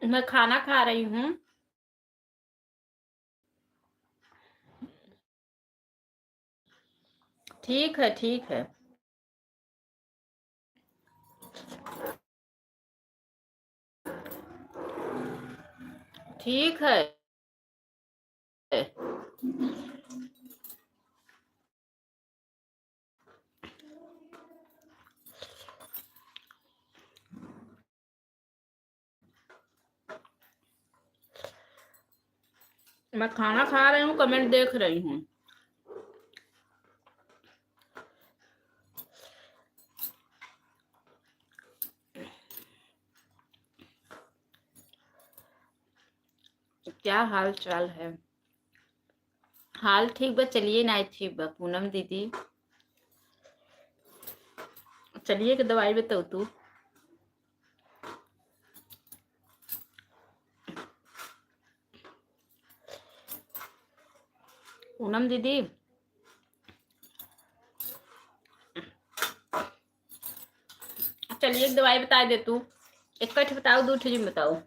मैं खाना खा रही हूँ। ठीक है, ठीक है। ठीक है। मैं खाना खा रही हूँ, कमेंट देख रही हूँ। क्या हाल चाल है? हाल ठीक बा, चलिए नहीं ठीक बा पूनम दीदी। चलिए कि दवाई बताओ तू। पूनम दीदी चलिए दवाई बता दे तू। एक कठ बताओ, दो ठिली बताओ।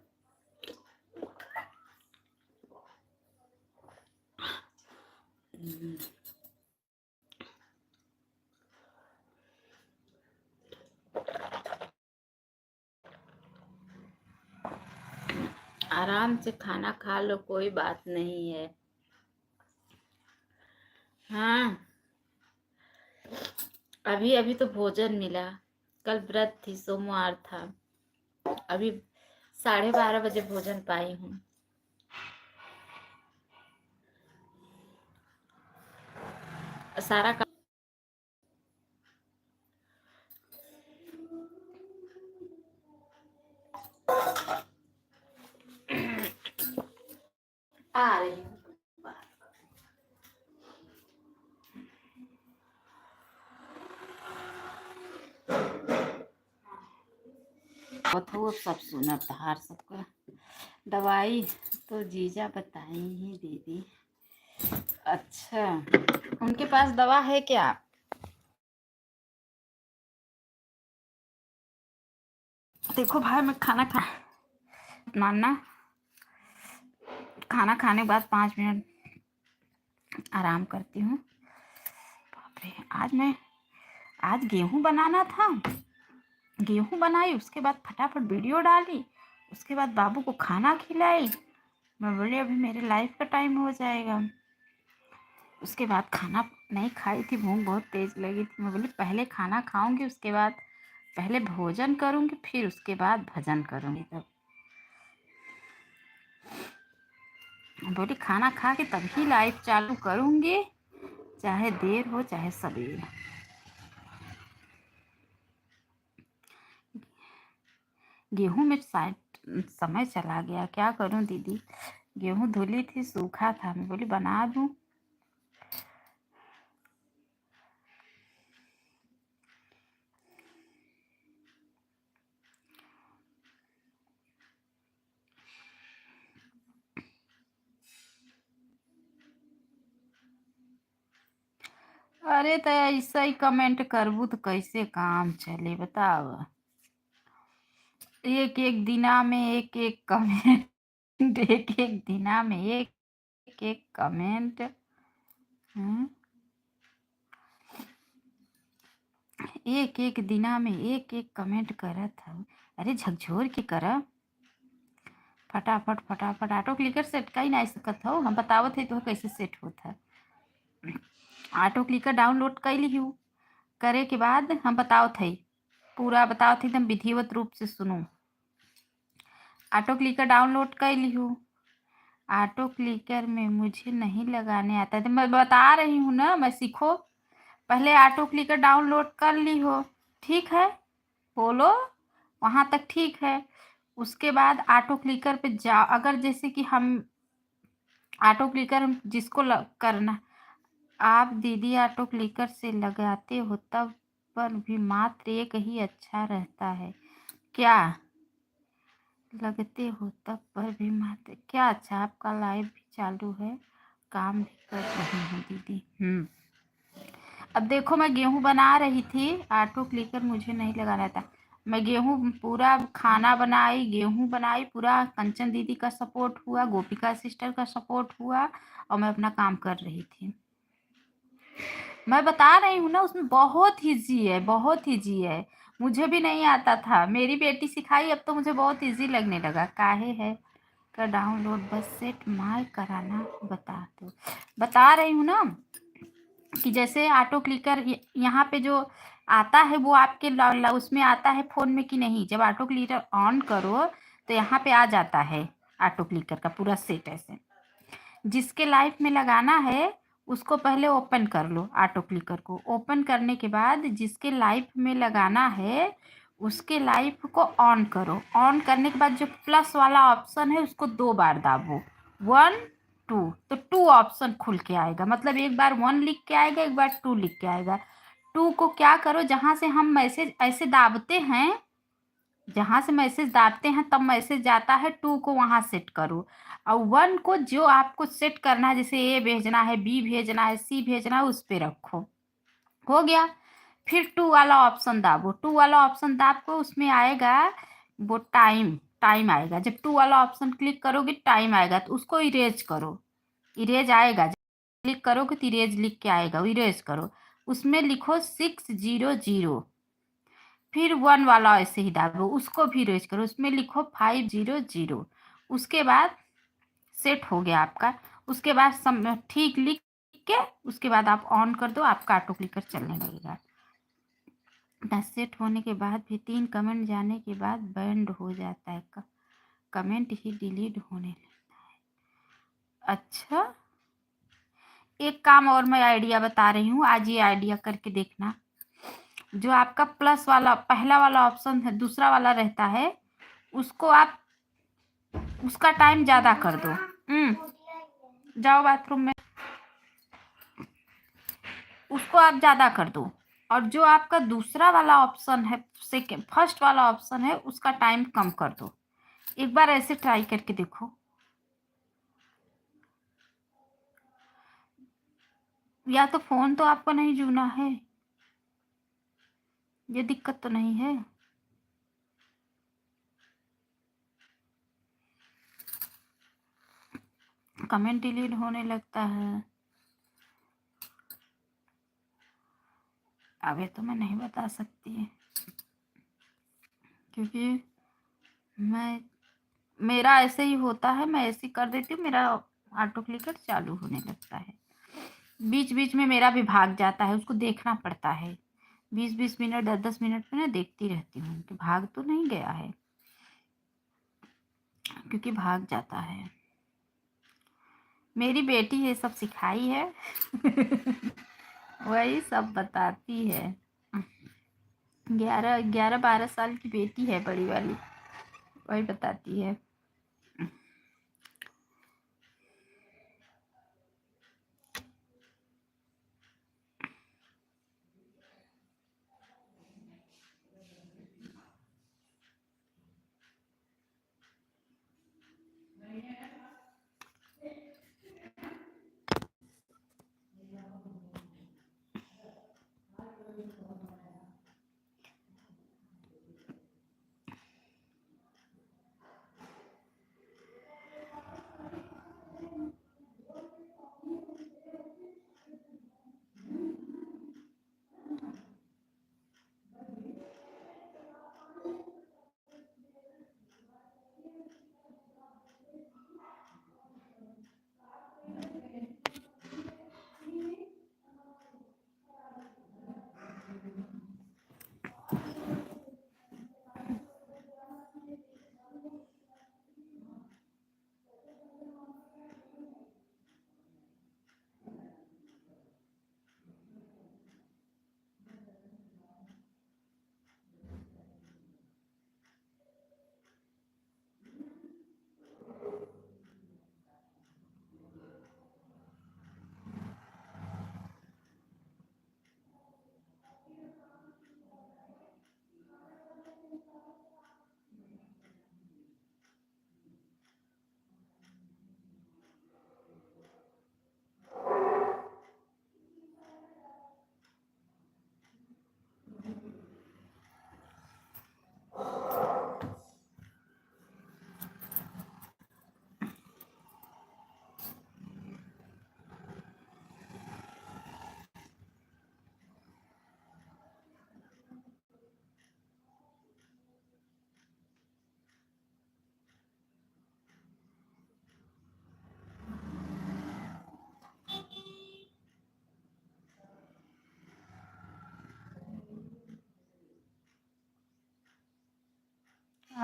आराम से खाना खा लो, कोई बात नहीं है। हाँ, अभी अभी तो भोजन मिला। कल व्रत थी, सोमवार था। अभी 12:30 बजे भोजन पाई हूँ। सारा का आ रही हूँ। बथुआ सब सुनत हार सबका। दवाई तो जीजा बताई ही दीदी। अच्छा, उनके पास दवा है क्या? देखो भाई, मैं खाना खा नाना खाना खाने के बाद 5 मिनट आराम करती हूँ। बाप रे, आज गेहूं बनाना था। गेहूं बनाई, उसके बाद फटाफट वीडियो डाली, उसके बाद बाबू को खाना खिलाई। मैं बोली अभी मेरे लाइफ का टाइम हो जाएगा। उसके बाद खाना नहीं खाई थी, भूख बहुत तेज लगी थी। मैं बोली पहले खाना खाऊंगी, उसके बाद पहले भोजन करूंगी, फिर उसके बाद भजन करूंगी। तब बोली खाना खा के तभी लाइफ चालू करूंगी, चाहे देर हो चाहे सवेर। गेहूं में शायद समय चला गया, क्या करूं दीदी। गेहूं धुली थी, सूखा था। मैं बोली बना दूं। अरे तो ऐसा ही कमेंट करबू तो कैसे काम चले बताओ। एक एक दिना में एक एक कमेंट एक एक दिना में एक एक कमेंट। एक एक दिना में एक एक कमेंट करत हूँ। अरे झकझोर के कर, फटाफट फटाफट। ऑटो क्लिकर सेट का ही नहीं सकत हो, हम बतावत है तो कैसे सेट होता है। ऑटो क्लिकर डाउनलोड कर ली करे के बाद हम बतावत है, पूरा बतावत है एकदम विधिवत रूप से सुनो। ऑटो क्लिकर डाउनलोड कर ली हूँ। ऑटो क्लिकर में मुझे नहीं लगाने आता है, तो मैं बता रही हूँ ना, मैं सीखो। पहले ऑटो क्लिकर डाउनलोड कर ली हो, ठीक है, बोलो वहाँ तक ठीक है। उसके बाद ऑटो क्लिकर पे जाओ। अगर जैसे कि हम ऑटो क्लिकर जिसको करना, आप दीदी ऑटो क्लिकर से लगाते हो तब पर भी मात्र एक ही अच्छा रहता है क्या? लगते हो तब पर भी मात्र क्या? अच्छा, आपका लाइव भी चालू है, काम भी कर रही हूँ दीदी। अब देखो, मैं गेहूं बना रही थी, ऑटो क्लिकर मुझे नहीं लगाना था। मैं गेहूँ पूरा खाना बनाई, गेहूँ बनाई, पूरा कंचन दीदी का सपोर्ट हुआ, गोपिका सिस्टर का सपोर्ट हुआ और मैं अपना काम कर रही थी। मैं बता रही हूँ ना, उसमें बहुत ईजी है, बहुत ईजी है। मुझे भी नहीं आता था, मेरी बेटी सिखाई, अब तो मुझे बहुत ईजी लगने लगा। काहे है का डाउनलोड बस सेट माय कराना बता दो। बता रही हूँ ना कि जैसे ऑटो क्लिकर यहाँ पे जो आता है वो आपके उसमें आता है फ़ोन में कि नहीं। जब ऑटो क्लिकर ऑन करो तो यहाँ पे आ जाता है ऑटो क्लिकर का पूरा सेट। ऐसे जिसके लाइफ में लगाना है उसको पहले ओपन कर लो, ऑटो क्लिकर को ओपन करने के बाद जिसके लाइफ में लगाना है उसके लाइफ को ऑन करो। ऑन करने के बाद जो प्लस वाला ऑप्शन है उसको 2 बार दाबो, 1 2, तो 2 ऑप्शन खुल के आएगा। मतलब एक बार 1 लिख के आएगा, एक बार 2 लिख के आएगा। 2 को क्या करो, जहाँ से हम मैसेज ऐसे दाबते हैं, जहाँ से मैसेज दाबते हैं तब मैसेज जाता है, 2 को वहाँ सेट करो। और 1 को जो आपको सेट करना है, जैसे ए भेजना है, बी भेजना है, सी भेजना है, उस पे रखो। हो गया। फिर 2 वाला ऑप्शन दाबो, 2 वाला ऑप्शन दाब को उसमें आएगा वो टाइम, टाइम आएगा। जब 2 वाला ऑप्शन क्लिक करोगे टाइम आएगा तो उसको इरेज करो, इरेज आएगा। जब क्लिक करोगे तो इरेज लिख के आएगा, इरेज करो। उसमें लिखो 600। फिर 1 वाला ऐसे ही दाबो, उसको भी इरेज करो, उसमें लिखो 500। उसके बाद सेट हो गया आपका। उसके बाद सब ठीक लिख के उसके बाद आप ऑन कर दो, आपका ऑटो क्लिकर चलने लगेगा। सेट होने के बाद भी 3 कमेंट जाने के बाद बैंड हो जाता है, कमेंट ही डिलीट होने लगता है। अच्छा, एक काम और मैं आइडिया बता रही हूँ, आज ये आइडिया करके देखना। जो आपका प्लस वाला पहला वाला ऑप्शन है, दूसरा वाला रहता है, उसको आप उसका टाइम ज़्यादा कर दो। जाओ बाथरूम में, उसको आप ज़्यादा कर दो। और जो आपका दूसरा वाला ऑप्शन है, सेकेंड फर्स्ट वाला ऑप्शन है, उसका टाइम कम कर दो। एक बार ऐसे ट्राई करके देखो। या तो फ़ोन तो आपको नहीं जूना है, ये दिक्कत तो नहीं है। कमेंट डिलीट होने लगता है। अब ये तो मैं नहीं बता सकती क्योंकि मेरा ऐसे ही होता है, मैं ऐसे ही कर देती हूँ, मेरा ऑटो क्लिकर चालू होने लगता है। बीच बीच में मेरा भी भाग जाता है, उसको देखना पड़ता है। 20-20 मिनट 10-10 मिनट में ना देखती रहती हूँ कि भाग तो नहीं गया है, क्योंकि भाग जाता है। मेरी बेटी ये सब सिखाई है वही सब बताती है। 11-12 साल की बेटी है बड़ी वाली, वही बताती है।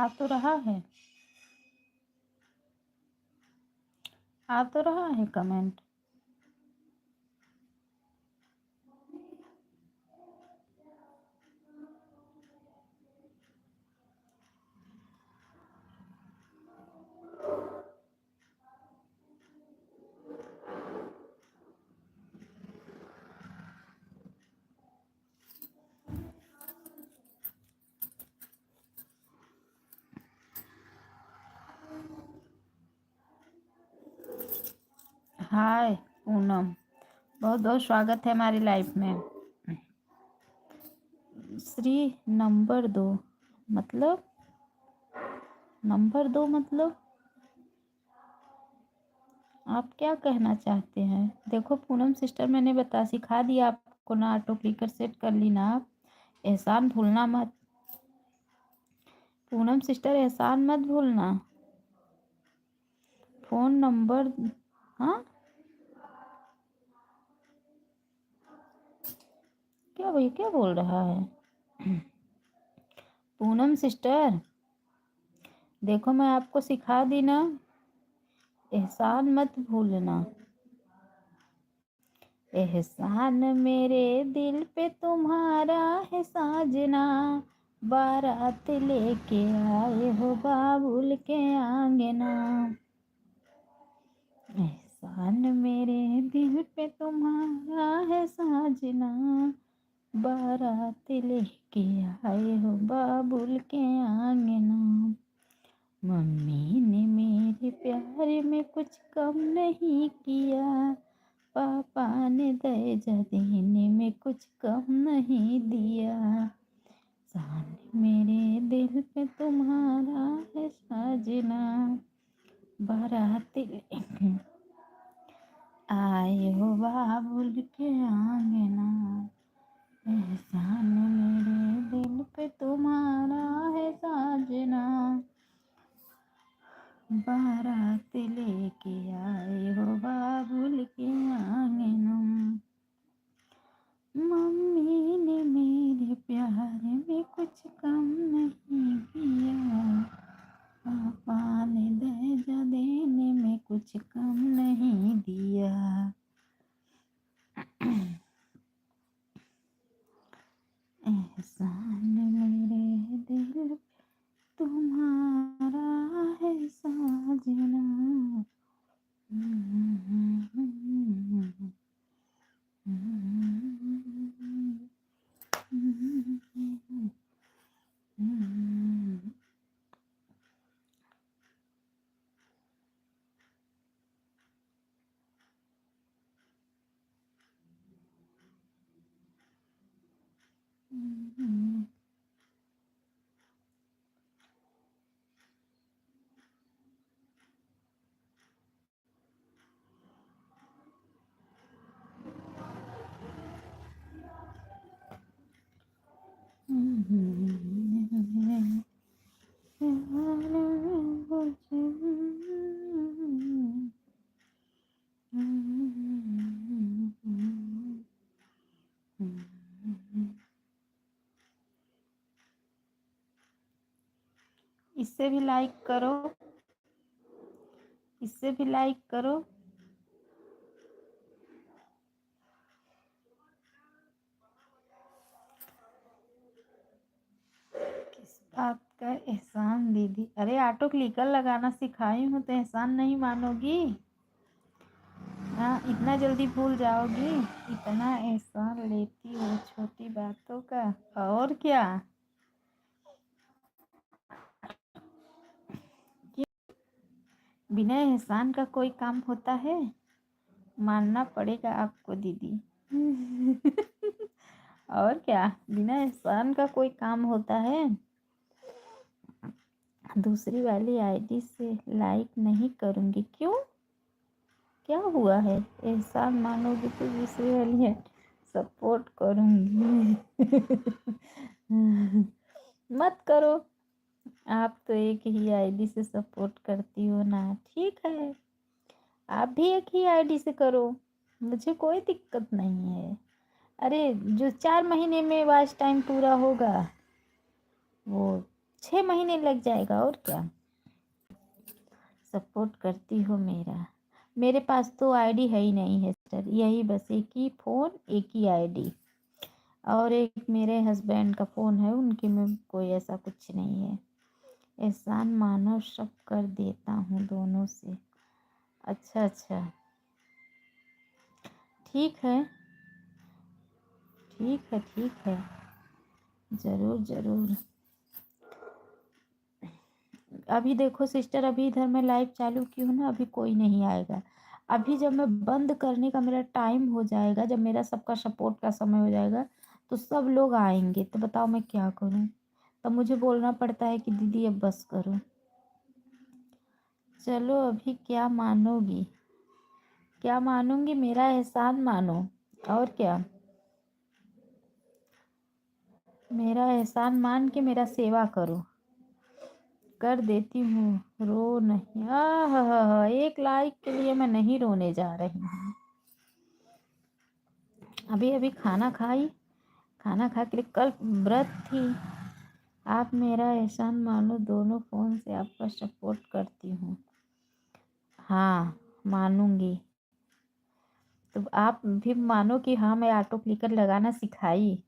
आ तो रहा है, आ तो रहा है कमेंट। हाय पूनम, बहुत बहुत स्वागत है हमारी लाइफ में। श्री नंबर 2 मतलब, नंबर 2 मतलब आप क्या कहना चाहते हैं? देखो पूनम सिस्टर, मैंने सिखा दिया आपको ना, ऑटो क्लिकर सेट कर ली ना आप। एहसान भूलना मत पूनम सिस्टर, एहसान मत भूलना। फोन नंबर, हाँ क्या भैया क्या बोल रहा है? पूनम सिस्टर देखो, मैं आपको सिखा दी ना, एहसान मत भूलना। एहसान मेरे दिल पे तुम्हारा है साजना, बारात लेके आए हो बाबुल के आंगना। एहसान मेरे दिल पे तुम्हारा है साजना, बारात लेके आए हो बाबुल के आंगना। मम्मी ने मेरे प्यार में कुछ कम नहीं किया, पापा ने दहेज देने में कुछ कम नहीं दिया। एहसान मेरे दिल पे तुम्हारा है साजना, बारात लेके आए हो बाबुल के आंगना। एहसान मेरे दिल पे तुम्हारा है साजना, बारात लेके आए हो बाबुल के आंगना। मम्मी ने मेरे प्यार में कुछ कम नहीं किया, पापा ने दहेज देने में कुछ कम नहीं दिया। एहसान मेरे दिल पे तुम्हारा है साजना। इससे भी लाइक करो, इससे भी लाइक करो। किस बात का एहसान दीदी? अरे ऑटो क्लिकर लगाना सिखाई हूँ तो एहसान नहीं मानोगी? हाँ, इतना जल्दी भूल जाओगी? इतना एहसान लेती हो छोटी बातों का, और क्या? बिना एहसान का कोई काम होता है? मानना पड़ेगा आपको दीदी। और क्या, बिना एहसान का कोई काम होता है? दूसरी वाली आईडी से लाइक नहीं करूँगी। क्यों, क्या हुआ है? एहसान मानोगी तो दूसरी वाली है सपोर्ट करूँगी। मत करो, आप तो एक ही आईडी से सपोर्ट करती हो ना। ठीक है, आप भी एक ही आईडी से करो, मुझे कोई दिक्कत नहीं है। अरे जो 4 महीने में वॉच टाइम पूरा होगा वो 6 महीने लग जाएगा और क्या। सपोर्ट करती हो मेरा। मेरे पास तो आईडी है ही नहीं है सिस्टर, यही बस एक ही फ़ोन एक ही आईडी, और एक मेरे हस्बैंड का फ़ोन है, उनके में कोई ऐसा कुछ नहीं है। एहसान मानो सब कर देता हूँ दोनों से। अच्छा अच्छा, ठीक है ठीक है ठीक है, ज़रूर ज़रूर। अभी देखो सिस्टर, अभी इधर मैं लाइव चालू की हूँ ना, अभी कोई नहीं आएगा। अभी जब मैं बंद करने का मेरा टाइम हो जाएगा, जब मेरा सबका सपोर्ट का समय हो जाएगा, तो सब लोग आएंगे, तो बताओ मैं क्या करूँ। तब मुझे बोलना पड़ता है कि दीदी अब बस करो। चलो अभी क्या मानोगी, क्या मानूंगी, मेरा एहसान मानो, और क्या। मेरा एहसान मान के मेरा सेवा करो, कर देती हूँ, रो नहीं। एक लाइक के लिए मैं नहीं रोने जा रही हूँ। अभी अभी खाना खाई, खाना खा के कल व्रत थी। आप मेरा एहसान मानो, दोनों फ़ोन से आपका सपोर्ट करती हूँ। हाँ मानूंगी, तो आप भी मानो कि हाँ मैं ऑटो क्लिकर लगाना सिखाई।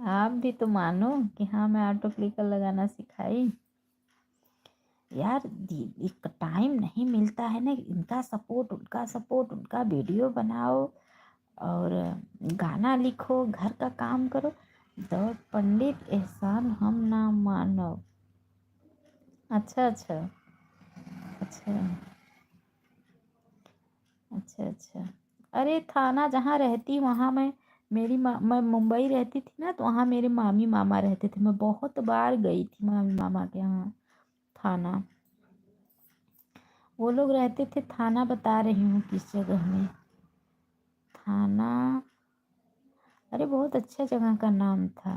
आप भी तो मानो कि हाँ मैं ऑटो क्लिकर लगाना सिखाई। यार दीदी टाइम नहीं मिलता है ना, इनका सपोर्ट उनका सपोर्ट, उनका वीडियो बनाओ और गाना लिखो, घर का काम करो। तो पंडित एहसान हम ना मानो। अच्छा अच्छा अच्छा अच्छा अच्छा। अरे थाना जहाँ रहती वहाँ मैं मुंबई रहती थी ना, तो वहाँ मेरे मामी मामा रहते थे, मैं बहुत बार गई थी मामी मामा के यहाँ थाना। वो लोग रहते थे, थाना बता रही हूँ किस जगह में, थाना। अरे बहुत अच्छा जगह का नाम था।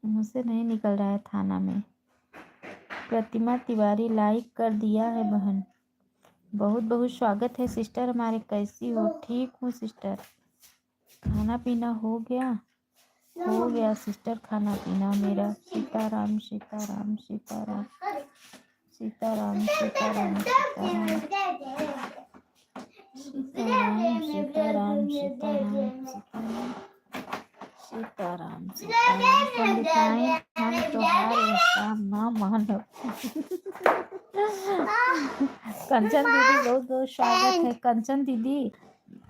मुझसे नहीं निकल रहा है थाना में। प्रतिमा तिवारी लाइक कर दिया है बहन, बहुत बहुत स्वागत है सिस्टर हमारे। कैसी हो? ठीक हूँ सिस्टर। खाना पीना हो गया? हो गया सिस्टर खाना पीना मेरा। सीताराम सीताराम सीताराम सीताराम सीताराम सीताराम सीताराम सीताराम सीताराम सीताराम सीताराम सीताराम। पंडिताई हम तोहार एहसान ना मानब। कंचन दीदी बहुत बहुत स्वागत है। कंचन दीदी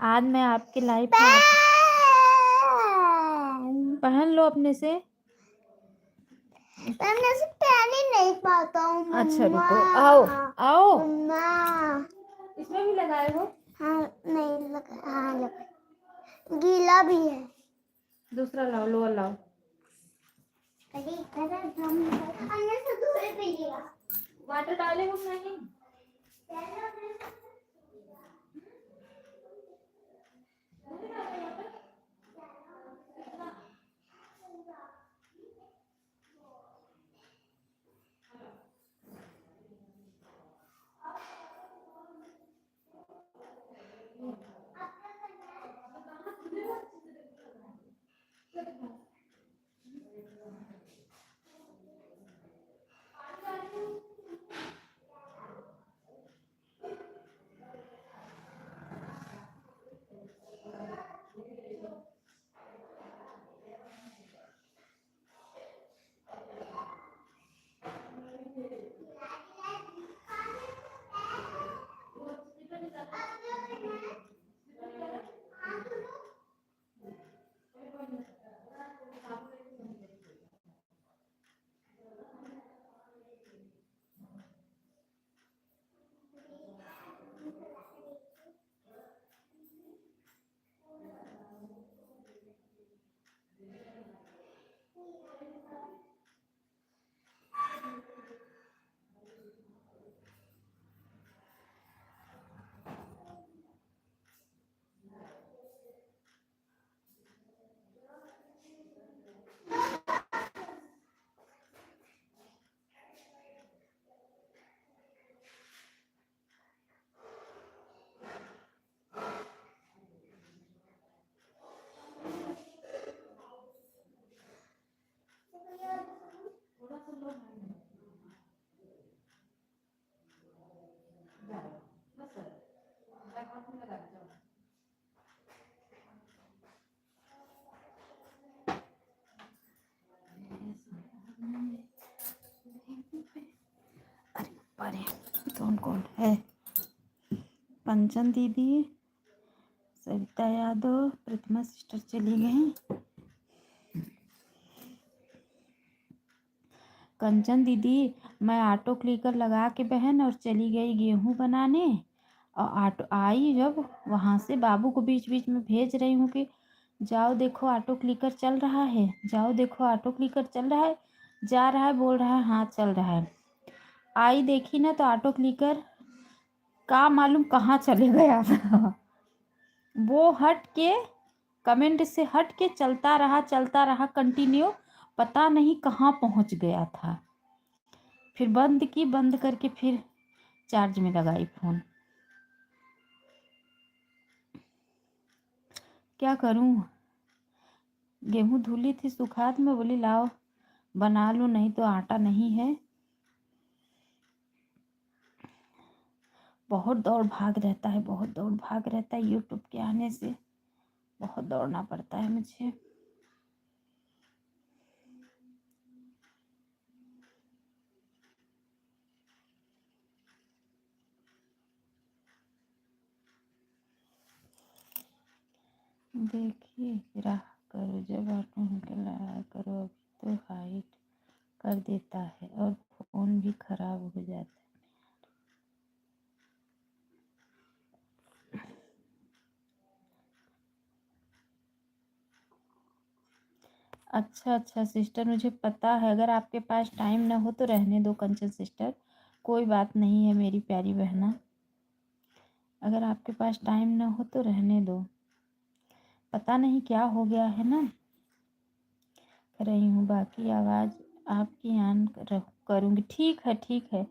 आज मैं आपके लाइफ में पहन लो अपने से। मैं से पहन ही नहीं पाता हूँ। अच्छा रुको, आओ आओ। इसमें भी लगाए हो? हाँ नहीं लगा, हाँ लगा, गीला भी है। दूसरा लाओ, लोअर लाओ। वाटर डाले हो नहीं? अरे कौन कौन है? कंचन दीदी, सरिता यादव, प्रतिमा सिस्टर चली गई। कंचन दीदी, मैं ऑटो क्लिकर लगा के बहन और चली गई गेहूं बनाने, और ऑटो आई जब वहाँ से बाबू को बीच बीच में भेज रही हूँ कि जाओ देखो ऑटो क्लिकर चल रहा है, जाओ देखो ऑटो क्लिकर चल रहा है, जा रहा है, बोल रहा है हाँ चल रहा है। आई देखी ना तो ऑटो क्लिकर का मालूम कहाँ चले गया था। वो हट के कमेंट से हट के चलता रहा कंटिन्यू, पता नहीं कहाँ पहुँच गया था। फिर बंद की, बंद करके फिर चार्ज में लगाई फ़ोन। क्या करूं? गेहूं धुली थी सुखा, तो मैं बोली लाओ बना लूं, नहीं तो आटा नहीं है। बहुत दौड़ भाग रहता है, बहुत दौड़ भाग रहता है। यूट्यूब के आने से बहुत दौड़ना पड़ता है मुझे। देखिए राह करो, जब ऑटो निकला करो, अभी तो हाइट कर देता है और फ़ोन भी खराब हो जाता है। अच्छा सिस्टर, मुझे पता है। अगर आपके पास टाइम ना हो तो रहने दो कंचन सिस्टर, कोई बात नहीं है मेरी प्यारी बहना। अगर आपके पास टाइम ना हो तो रहने दो। पता नहीं क्या हो गया है ना, कर रही हूँ। बाकी आवाज़ आपकी ऑन करूँगी। ठीक है,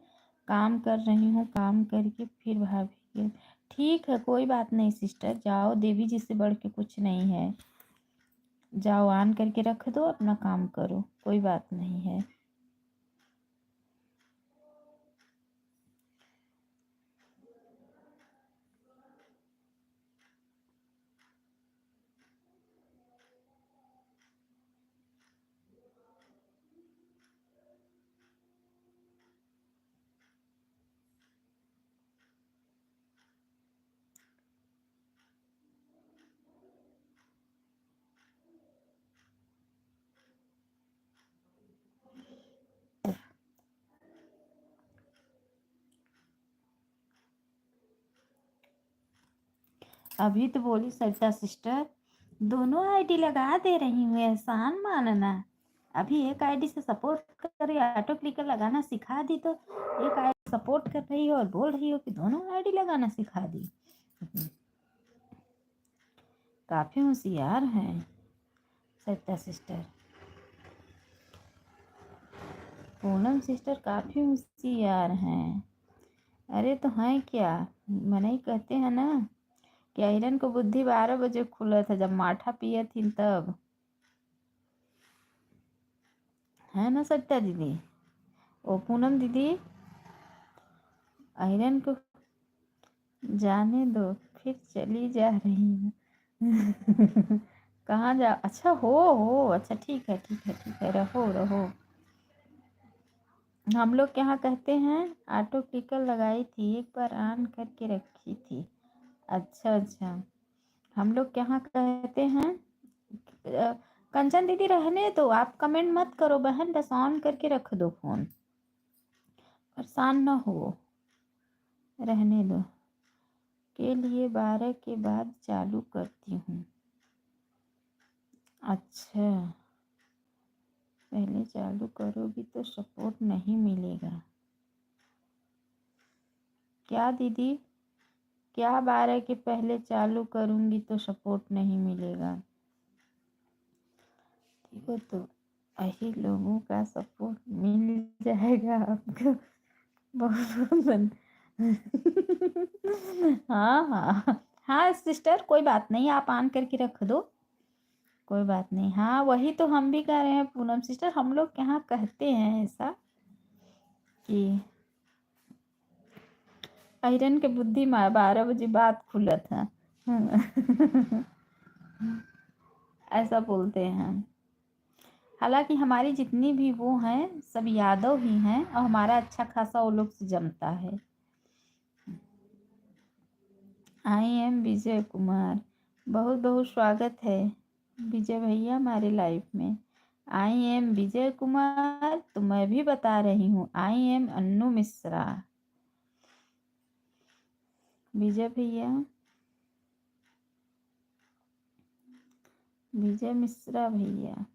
काम कर रही हूँ, काम करके फिर भाभी के। ठीक है, कोई बात नहीं सिस्टर, जाओ, देवी जी से बढ़ के कुछ नहीं है। जाओ ऑन करके रख दो, अपना काम करो, कोई बात नहीं है। अभी तो बोली सरिता सिस्टर, दोनों आईडी लगा दे रही हूँ, एहसान मानना। अभी एक आईडी से सपोर्ट कर रही, ऑटो क्लिकर लगाना सिखा दी, तो एक आईडी सपोर्ट कर रही हो और बोल रही हो कि दोनों आईडी लगाना सिखा दी। काफ़ी होशियार हैं सरिता सिस्टर। पूनम सिस्टर काफ़ी होशियार हैं। अरे तो हैं क्या, मने ही कहते हैं ना कि आयरन को बुद्धि 12 बजे खुला था, जब माठा पिए थी तब। है ना सरिता दीदी? ओ पूनम दीदी, आयरन को जाने दो, फिर चली जा रही हूँ। कहाँ जा? अच्छा हो, अच्छा ठीक है, रहो रहो। हम लोग यहाँ कहते हैं ऑटो क्लिकर लगाई थी, एक बार ऑन करके रखी थी। अच्छा, हम लोग यहाँ कहते हैं। कंचन दीदी रहने दो, आप कमेंट मत करो बहन, बस ऑन करके रख दो फ़ोन, परेशान ना हो, रहने दो। के लिए 12 के बाद चालू करती हूँ। अच्छा, पहले चालू करोगी तो सपोर्ट नहीं मिलेगा क्या दीदी? क्या 12 के पहले चालू करूँगी तो सपोर्ट नहीं मिलेगा? देखो तो ऐसे लोगों का सपोर्ट मिल जाएगा आपको बहुत। हाँ सिस्टर, कोई बात नहीं, आप ऑन करके रख दो, कोई बात नहीं। हाँ वही तो हम भी कह रहे हैं पूनम सिस्टर, हम लोग यहाँ कहते हैं ऐसा कि आयरन के बुद्धि में 12 बजे बाद खुला था। ऐसा बोलते हैं। हालांकि हमारी जितनी भी वो हैं सब यादव ही हैं और हमारा अच्छा खासा वो लोग से जमता है। आई एम विजय कुमार, बहुत बहुत स्वागत है विजय भैया हमारे लाइफ में। आई एम विजय कुमार, तो मैं भी बता रही हूँ आई एम अन्नू मिश्रा। विजय भैया, विजय मिश्रा भैया,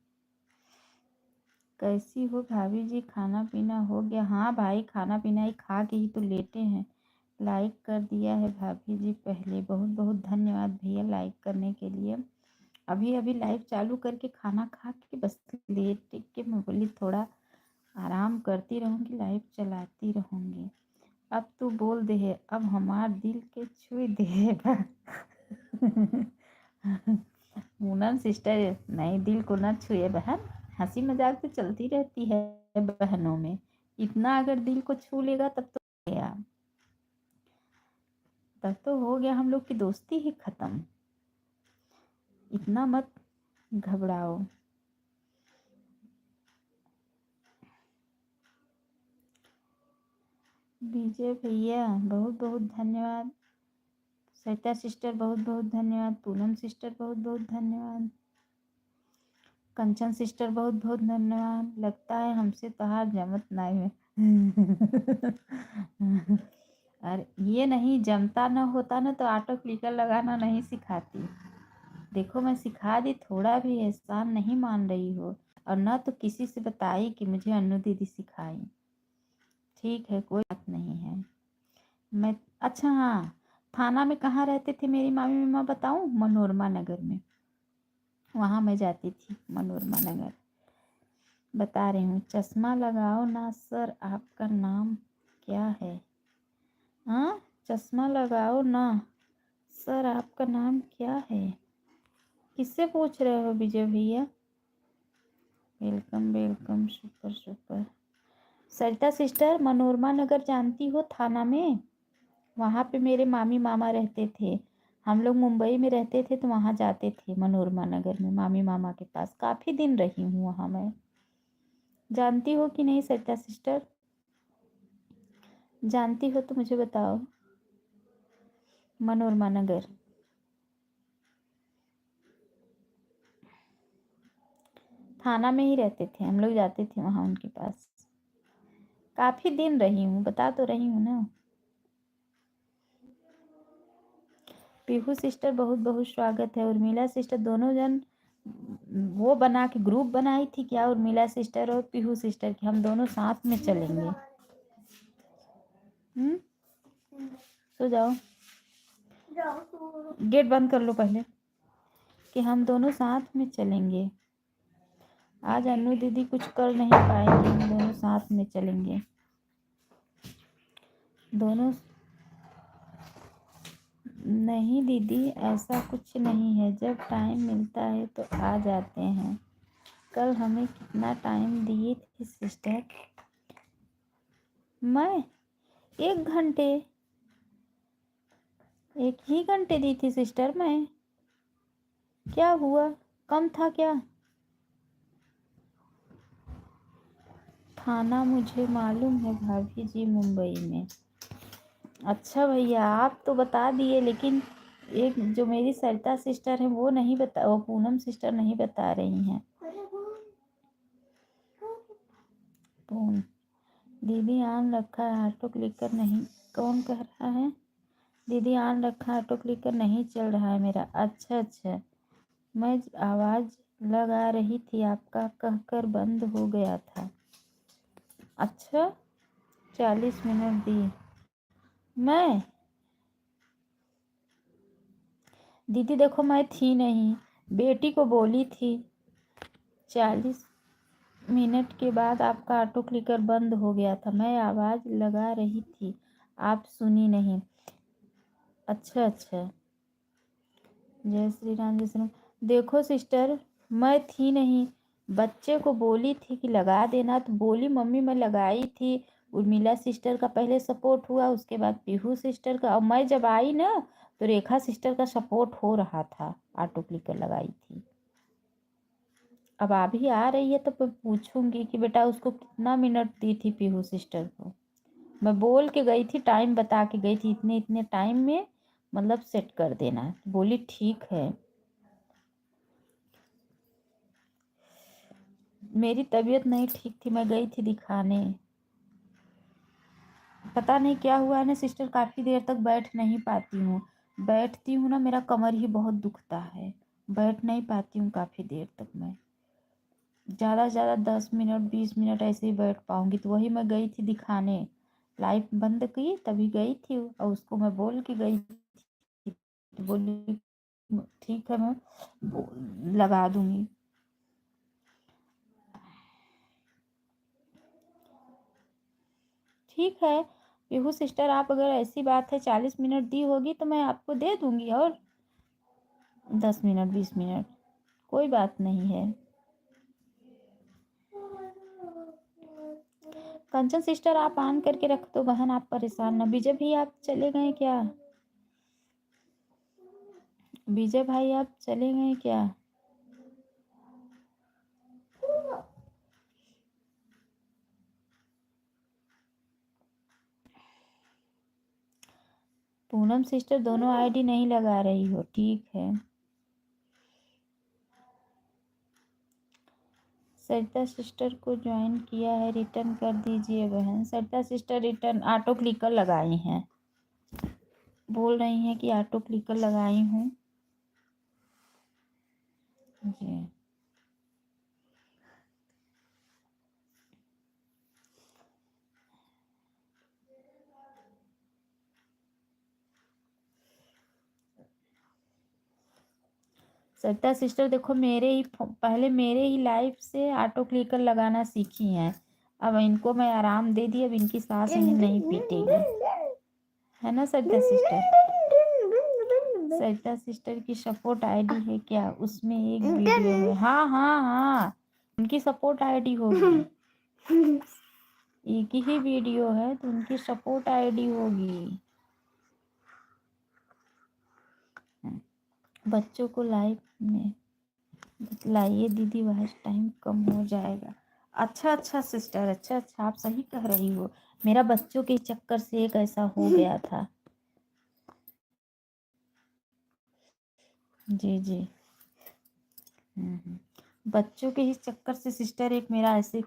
कैसी हो भाभी जी, खाना पीना हो गया? हाँ भाई, खाना पीना ही खा के ही तो लेटे हैं। लाइक कर दिया है भाभी जी पहले, बहुत बहुत धन्यवाद भैया लाइक करने के लिए। अभी अभी लाइव चालू करके खाना खा के बस लेट के मैं बोली थोड़ा आराम करती रहूँगी, लाइव चलाती रहूँगी। अब तू बोल दे है, अब हमार दिल के छुई दे है पूनम सिस्टर, नहीं दिल को न छुए बहन, हंसी मजाक तो चलती रहती है बहनों में, इतना अगर दिल को छू लेगा तब तो गया, तब तो हो गया हम लोग की दोस्ती ही खत्म। इतना मत घबराओ। विजय भैया बहुत बहुत धन्यवाद, सरिता सिस्टर बहुत बहुत धन्यवाद, पूनम सिस्टर बहुत बहुत धन्यवाद, कंचन सिस्टर बहुत बहुत धन्यवाद। लगता है हमसे तहार जमत नहीं है अरे ये नहीं जमता, न होता ना तो ऑटो क्लिकर लगाना नहीं सिखाती। देखो मैं सिखा दी, थोड़ा भी एहसान नहीं मान रही हो, और न तो किसी से बताई कि मुझे अन्नू दीदी सिखाई। ठीक है, कोई बात नहीं है। मैं अच्छा हाँ, थाना में कहाँ रहते थे मेरी मामी मामा बताऊँ? मनोरमा नगर में, वहाँ मैं जाती थी मनोरमा नगर। बता रही हूँ, चश्मा लगाओ ना सर, आपका नाम क्या है? हाँ, चश्मा लगाओ ना सर, आपका नाम क्या है? किससे पूछ रहे हो विजय भैया? Welcome welcome, super super. Sarita sister, Manorama Nagar जानती हो थाना में? वहाँ पे मेरे मामी मामा रहते थे। हम लोग मुंबई में रहते थे तो वहाँ जाते थे मनोरमा नगर में मामी मामा के पास, काफ़ी दिन रही हूँ वहाँ मैं। जानती हो कि नहीं सरिता सिस्टर? जानती हो तो मुझे बताओ। मनोरमा नगर थाना में ही रहते थे हम लोग, जाते थे वहाँ उनके पास। काफ़ी दिन रही हूँ, बता तो रही हूँ ना। पीहू सिस्टर बहुत बहुत स्वागत है। उर्मिला सिस्टर, दोनों जन वो बना के ग्रुप बनाई थी क्या, उर्मिला सिस्टर और पीहू सिस्टर की, हम दोनों साथ में चलेंगे। सो जाओ, गेट बंद कर लो पहले, कि हम दोनों साथ में चलेंगे। आज अन्नू दीदी कुछ कर नहीं पाएंगे, हम दोनों साथ में चलेंगे दोनों। नहीं दीदी, ऐसा कुछ नहीं है, जब टाइम मिलता है तो आ जाते हैं। कल हमें कितना टाइम दिए थे सिस्टर? मैं 1 घंटे, 1 ही घंटे दी थी सिस्टर मैं। क्या हुआ, कम था क्या? थाना मुझे मालूम है भाभी जी, मुंबई में। अच्छा भैया, आप तो बता दिए, लेकिन एक जो मेरी सरिता सिस्टर है वो नहीं बता, वो पूनम सिस्टर नहीं बता रही हैं। पून दीदी ऑन रखा है, ऑटो क्लिकर नहीं। कौन कह रहा है? दीदी ऑन रखा है, ऑटो क्लिकर नहीं चल रहा है मेरा। अच्छा अच्छा, मैं आवाज़ लगा रही थी आपका, कहकर बंद हो गया था। अच्छा, 40 मिनट दिए। मैं दीदी देखो, मैं थी नहीं, बेटी को बोली थी। 40 मिनट के बाद आपका ऑटो क्लिकर बंद हो गया था, मैं आवाज़ लगा रही थी, आप सुनी नहीं। अच्छा अच्छा, जय श्री राम जय श्री राम। देखो सिस्टर, मैं थी नहीं, बच्चे को बोली थी कि लगा देना, तो बोली मम्मी मैं लगाई थी। उर्मिला सिस्टर का पहले सपोर्ट हुआ, उसके बाद पीहू सिस्टर का, और मैं जब आई ना तो रेखा सिस्टर का सपोर्ट हो रहा था, ऑटो क्लिकर लगाई थी। अब अभी आ रही है तो मैं पूछूंगी कि बेटा उसको कितना मिनट दी थी पीहू सिस्टर को। मैं बोल के गई थी, टाइम बता के गई थी, इतने इतने टाइम में मतलब सेट कर देना। बोली ठीक है। मेरी तबीयत नहीं ठीक थी, मैं गई थी दिखाने। पता नहीं क्या हुआ है ना सिस्टर, काफ़ी देर तक बैठ नहीं पाती हूँ। बैठती हूँ ना मेरा कमर ही बहुत दुखता है, बैठ नहीं पाती हूँ काफ़ी देर तक। मैं ज़्यादा से ज़्यादा 10 मिनट 20 मिनट ऐसे ही बैठ पाऊँगी। तो वही मैं गई थी दिखाने, लाइट बंद की तभी गई थी, और उसको मैं बोल के गई थी। तो बोली ठीक है मैं लगा दूँगी। ठीक है पीहू सिस्टर, आप अगर ऐसी बात है 40 मिनट दी होगी तो मैं आपको दे दूँगी, और 10 मिनट 20 मिनट कोई बात नहीं है। कंचन सिस्टर आप ऑन करके रख दो बहन, आप परेशान ना। विजय भी आप चले गए क्या? विजय भाई आप चले गए क्या? पूनम सिस्टर दोनों आईडी नहीं लगा रही हो, ठीक है। सरिता सिस्टर को ज्वाइन किया है, रिटर्न कर दीजिए बहन। सरिता सिस्टर रिटर्न ऑटो क्लिकर लगाई हैं, बोल रही हैं कि ऑटो क्लिकर लगाई हूँ जी। सरिता सिस्टर देखो, मेरे ही पहले मेरे ही लाइफ से ऑटो क्लिकर लगाना सीखी हैं। अब इनको मैं आराम दे दी, अब इनकी सांस इन्हें नहीं पीटेगी, है ना सरिता सिस्टर? सरिता सिस्टर की सपोर्ट आईडी है क्या? उसमें एक वीडियो है। हाँ हाँ हाँ, उनकी सपोर्ट आईडी होगी। एक ही वीडियो है तो उनकी सपोर्ट आईडी होगी। बच्चों को लाइफ में बतलाइए दीदी, वह टाइम कम हो जाएगा। अच्छा अच्छा सिस्टर, अच्छा अच्छा, आप सही कह रही हो। मेरा बच्चों के चक्कर से एक ऐसा हो गया था। जी जी। बच्चों के ही चक्कर से सिस्टर एक मेरा ऐसे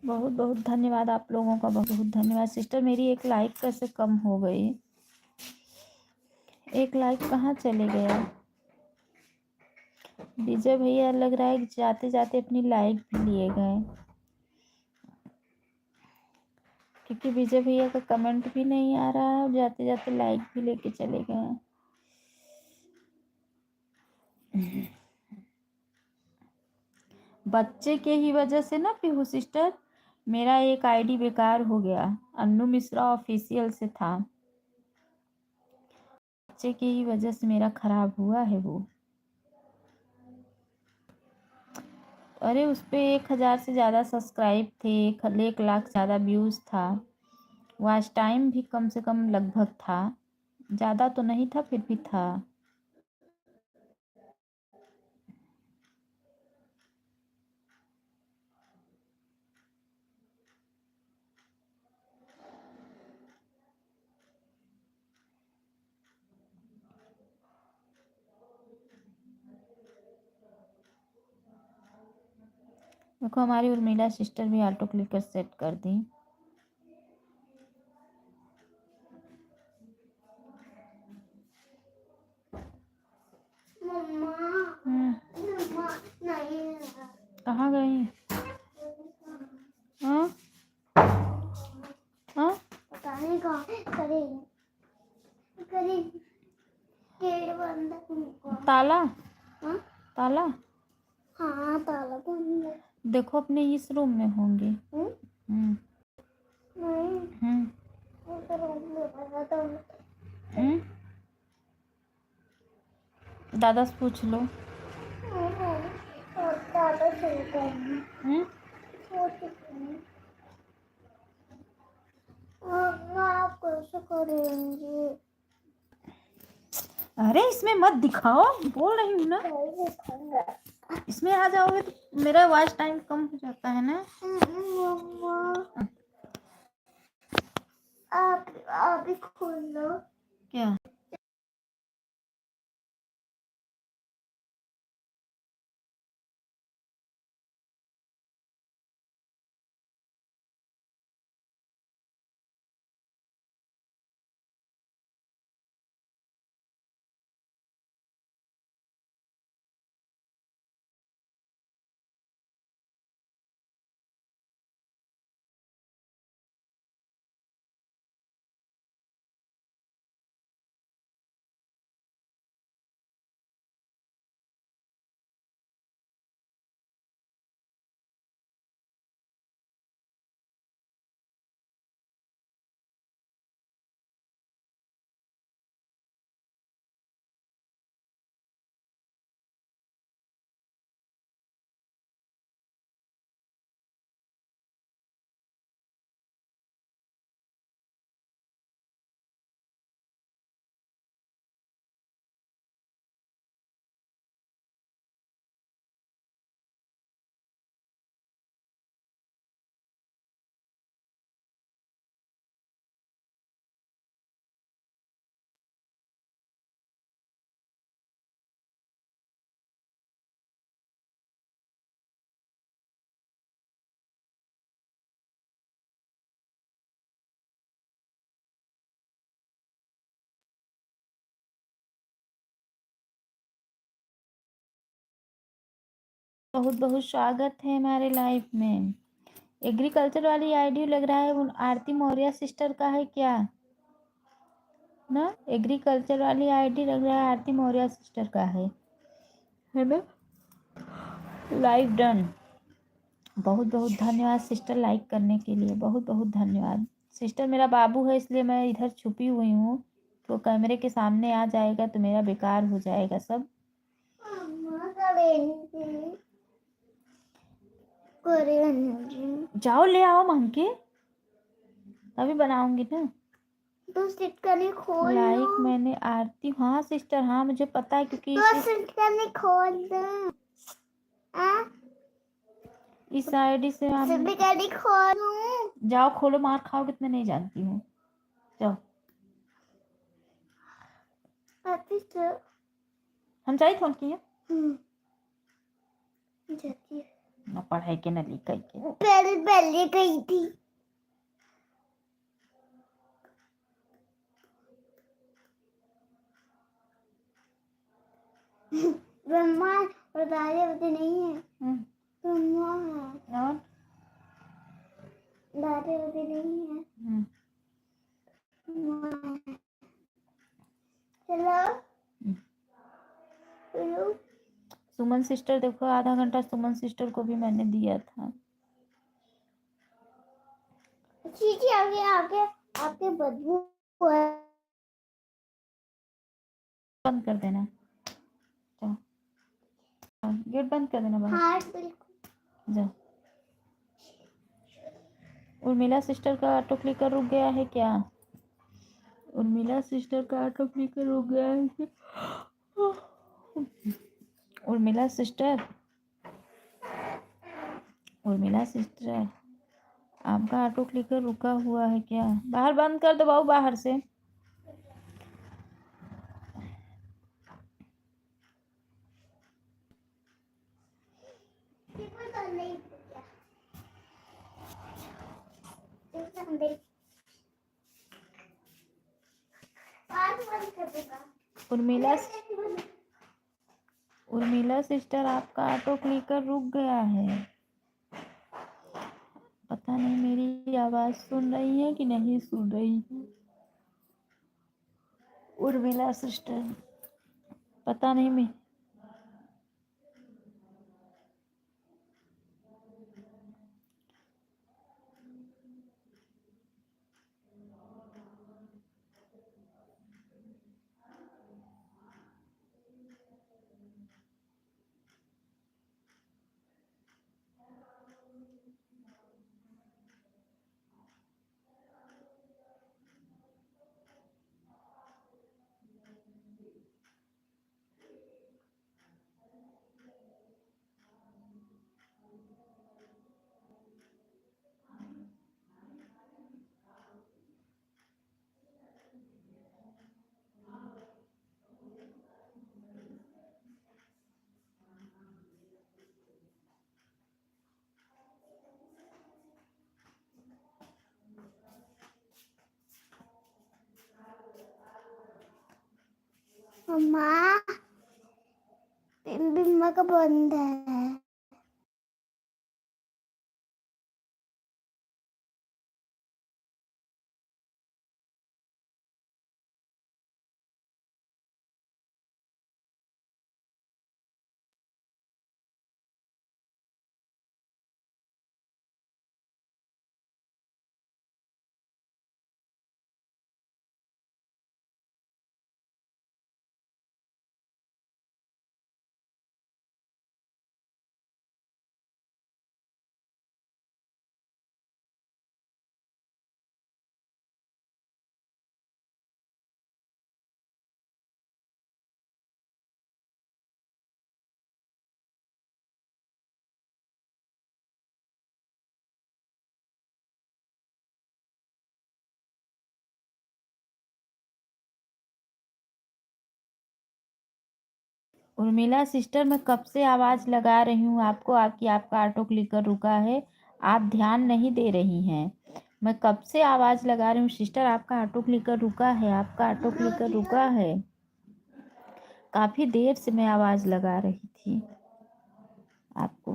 बहुत बहुत धन्यवाद आप लोगों का, बहुत बहुत धन्यवाद। सिस्टर मेरी एक लाइक कैसे कम हो गई? एक लाइक कहाँ चले गया? विजय भैया लग रहा है कि जाते जाते अपनी लाइक भी लिए गए, क्योंकि विजय भैया का कमेंट भी नहीं आ रहा है और जाते जाते लाइक भी लेके चले गए। बच्चे के ही वजह से ना पीहू सिस्टर, मेरा एक आईडी बेकार हो गया। अन्नू मिश्रा ऑफिशियल से था, बच्चे की ही वजह से मेरा खराब हुआ है वो। अरे उस पे 1000 से ज़्यादा सब्सक्राइब थे, 1 लाख ज़्यादा व्यूज़ था, वॉच टाइम भी कम से कम लगभग था, ज़्यादा तो नहीं था फिर भी था। देखो हमारी उर्मिला सिस्टर भी ऑटो क्लिकर सेट कर दी। कहाँ गई? हाँ हाँ पता नहीं कहाँ करेंगे गेट बंद। ताला? हाँ ताला? हाँ ताला बंद है। देखो अपने इस रूम में होंगे। नहीं रूम में बंद तो दादा से पूछ लो। ताला सही करना आप कैसे करेंगे? अरे इसमें मत दिखाओ, बोल रही हूँ ना, इसमें आ जाओगे तो मेरा वॉच टाइम कम हो जाता है ना। आप ही खोल लो। क्या? बहुत बहुत स्वागत है हमारे लाइफ में। एग्रीकल्चर वाली आईडी लग रहा है वो आरती मौर्य सिस्टर का है क्या ना? एग्रीकल्चर वाली आईडी लग रहा है आरती मौर्य सिस्टर का है ना? Like done. बहुत बहुत धन्यवाद सिस्टर लाइक करने के लिए, बहुत बहुत धन्यवाद सिस्टर। मेरा बाबू है इसलिए मैं इधर छुपी हुई हूँ, तो कैमरे के सामने आ जाएगा तो मेरा बेकार हो जाएगा सब। जाओ ले आओ मांग के, तभी बनाऊंगी ना। तो सिटकनी खोल लाइक मैंने आरती, हाँ सिस्टर हाँ मुझे पता है, क्योंकि तो सिटकनी खोल दो। इस आईडी से आप सिटकनी खोलूं? जाओ खोलो, मार खाओगे तो मैं नहीं जानती हूँ, जाओ। हम चाहिए फोन किए जाती है। न पढ़ाई के न लिखाई के। पहले पहले गई थी। ब्रह्मा और दादेवती नहीं है। ब्रह्मा है और दादेवती नहीं है। ब्रह्मा है। चलो चलो। सुमन सिस्टर देखो, आधा घंटा सुमन सिस्टर को भी मैंने दिया था। चीची आगे आगे आगे बदबू है। बंद कर देना, चलो गेट बंद कर देना बाहर। हाँ बिल्कुल। जाओ। उर्मिला सिस्टर का ऑटो क्लिकर रुक गया है क्या? उर्मिला सिस्टर का ऑटो क्लिकर रुक गया है क्या? उर्मिला सिस्टर, उर्मिला सिस्टर, आपका ऑटो क्लिकर रुका हुआ है क्या? बाहर बंद कर दो बाबू, बाहर से। उर्मिला, उर्मिला सिस्टर, आपका ऑटो क्लिकर रुक गया है। पता नहीं मेरी आवाज सुन रही है कि नहीं सुन रही है। उर्मिला सिस्टर, पता नहीं मैं। मम्मा बिम्मा का बंद है। उर्मिला सिस्टर, मैं कब से आवाज लगा रही हूँ आपको, आपका ऑटो क्लिकर रुका है, आप ध्यान नहीं दे रही हैं। मैं कब से आवाज लगा रही हूँ सिस्टर, आपका ऑटो क्लिकर रुका है, आपका ऑटो क्लिकर रुका है। काफी देर से मैं आवाज लगा रही थी आपको।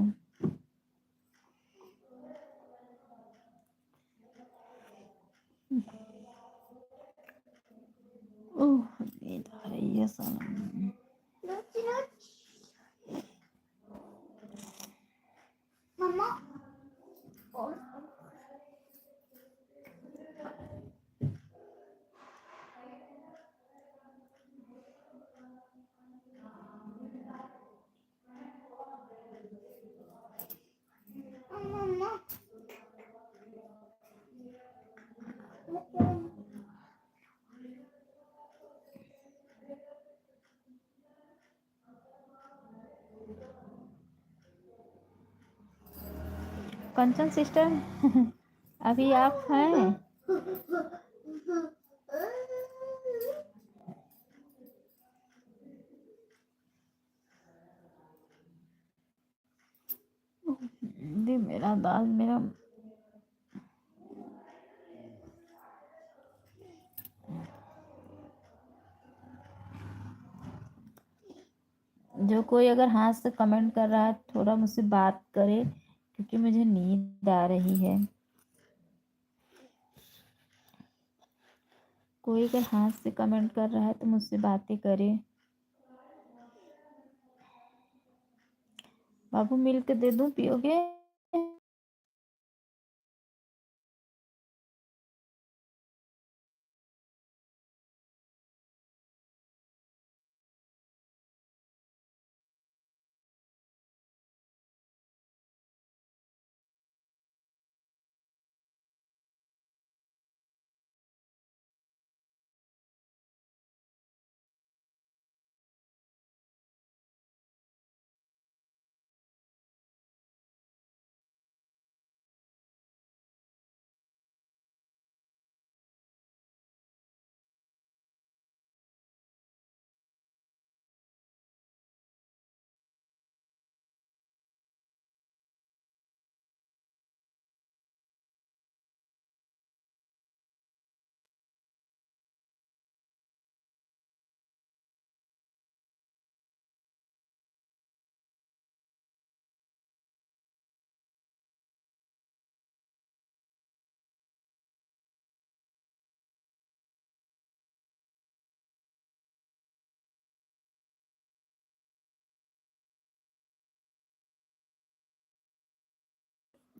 ओह, नींद आ रही है सनम। मम्मा मम्मा कंचन सिस्टर, अभी आप हैं? दे मेरा दाल मेरा जो कोई अगर हाथ से कमेंट कर रहा है थोड़ा मुझसे बात करे, क्योंकि मुझे नींद आ रही है। कोई अगर हाथ से कमेंट कर रहा है तो मुझसे बातें करे। बाबू मिल्क दे दूं, पियोगे?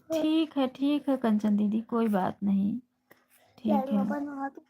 ठीक है कंचन दीदी, कोई बात नहीं। ठीक है। बना दो।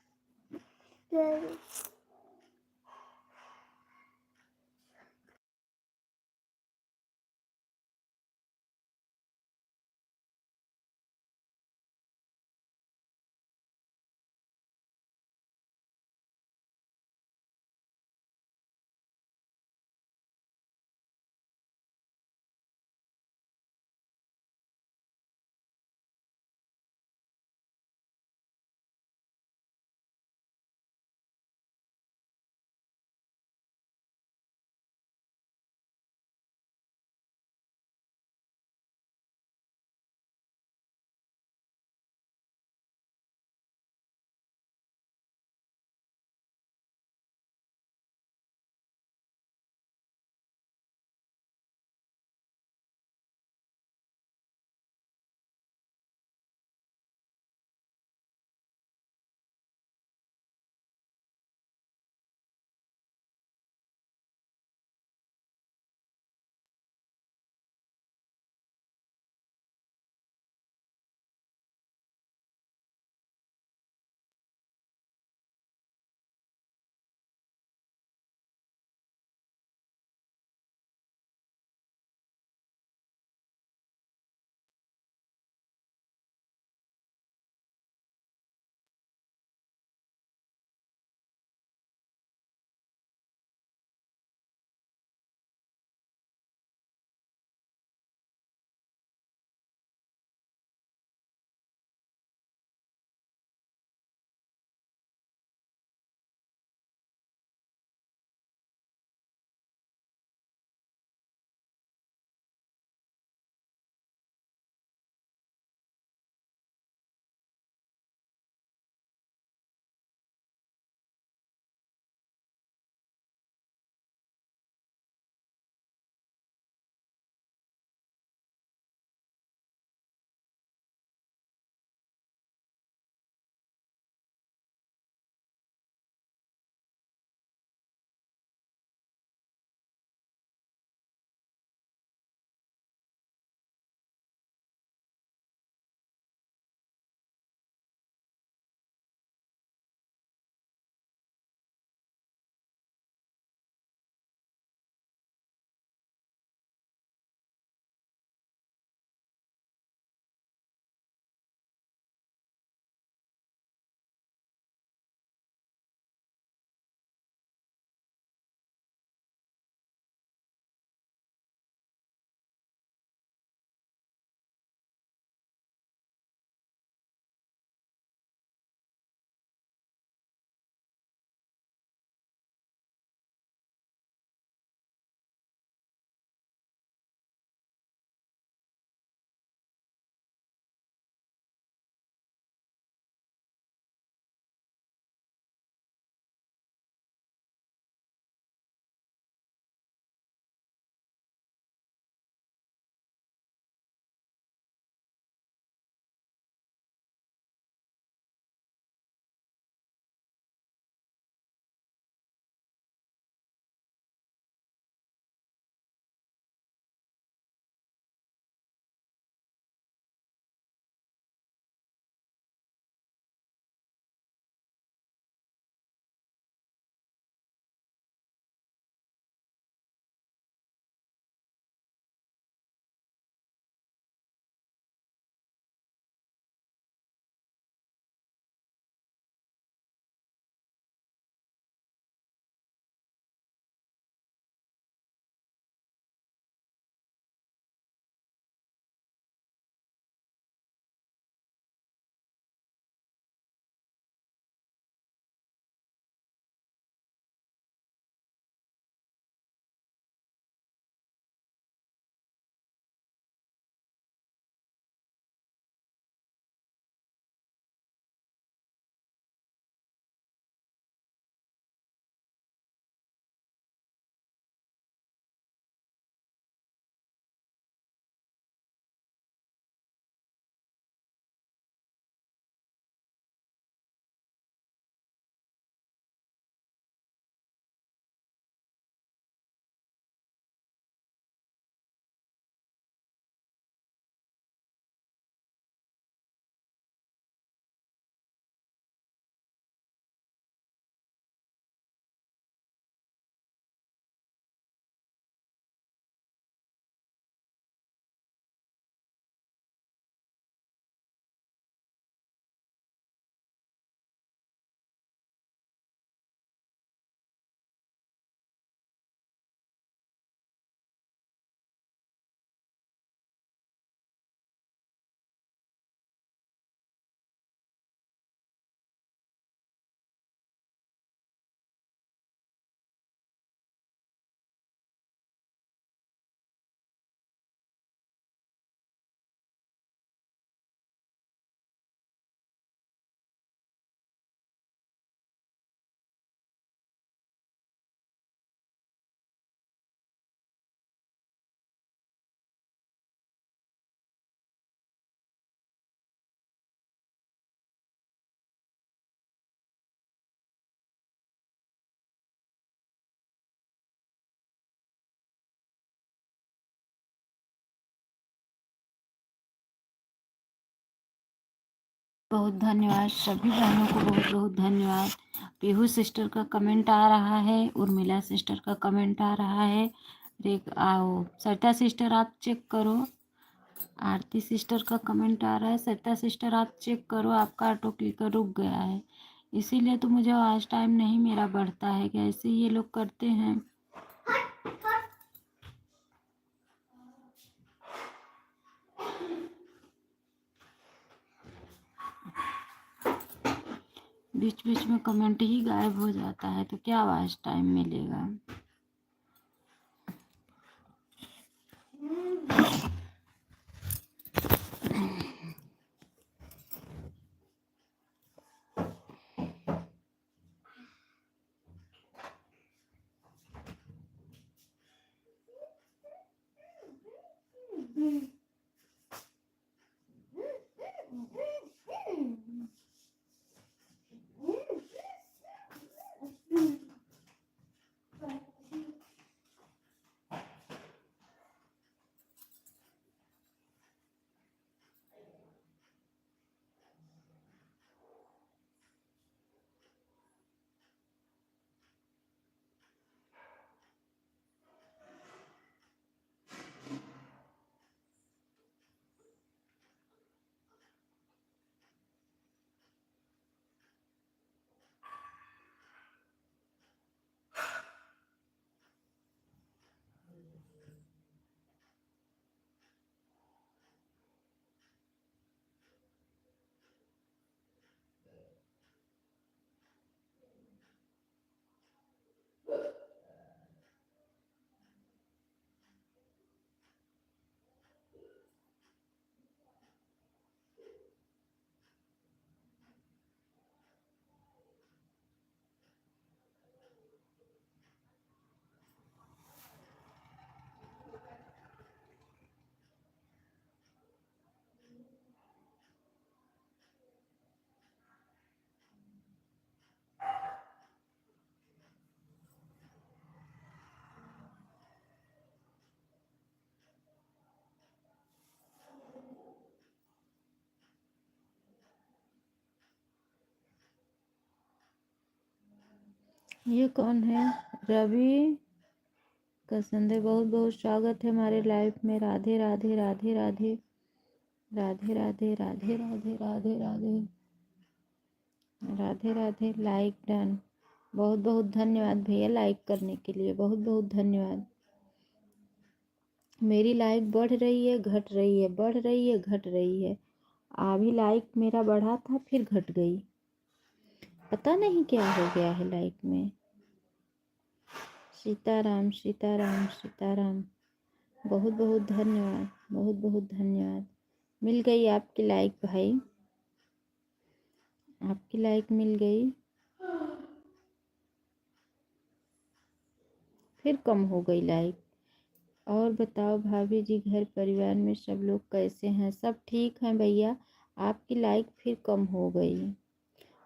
बहुत धन्यवाद सभी बहनों को, बहुत बहुत धन्यवाद। पीहू सिस्टर का कमेंट आ रहा है, उर्मिला सिस्टर का कमेंट आ रहा है, आओ सरिता सिस्टर आप चेक करो। आरती सिस्टर का कमेंट आ रहा है, सरिता सिस्टर आप चेक करो, आपका ऑटो क्लिकर रुक गया है, इसीलिए तो मुझे आज टाइम नहीं मेरा बढ़ता है। कैसे ये लोग करते हैं। बीच बीच में कमेंट ही गायब हो जाता है तो क्या आवाज टाइम मिलेगा। ये कौन है। रवि कसंदे, बहुत बहुत स्वागत है हमारे लाइफ में। राधे राधे राधे राधे राधे राधे राधे राधे राधे राधे राधे राधे। लाइक डन, बहुत बहुत धन्यवाद भैया लाइक करने के लिए, बहुत बहुत धन्यवाद। मेरी लाइक बढ़ रही है घट रही है, बढ़ रही है घट रही है। अभी लाइक मेरा बढ़ा था फिर घट गई, पता नहीं क्या हो गया है लाइक में। सीताराम सीताराम सीताराम, बहुत बहुत धन्यवाद, बहुत बहुत धन्यवाद। मिल गई आपकी लाइक भाई, आपकी लाइक मिल गई। फिर कम हो गई लाइक। और बताओ भाभी जी, घर परिवार में सब लोग कैसे हैं। सब ठीक हैं भैया, आपकी लाइक फिर कम हो गई,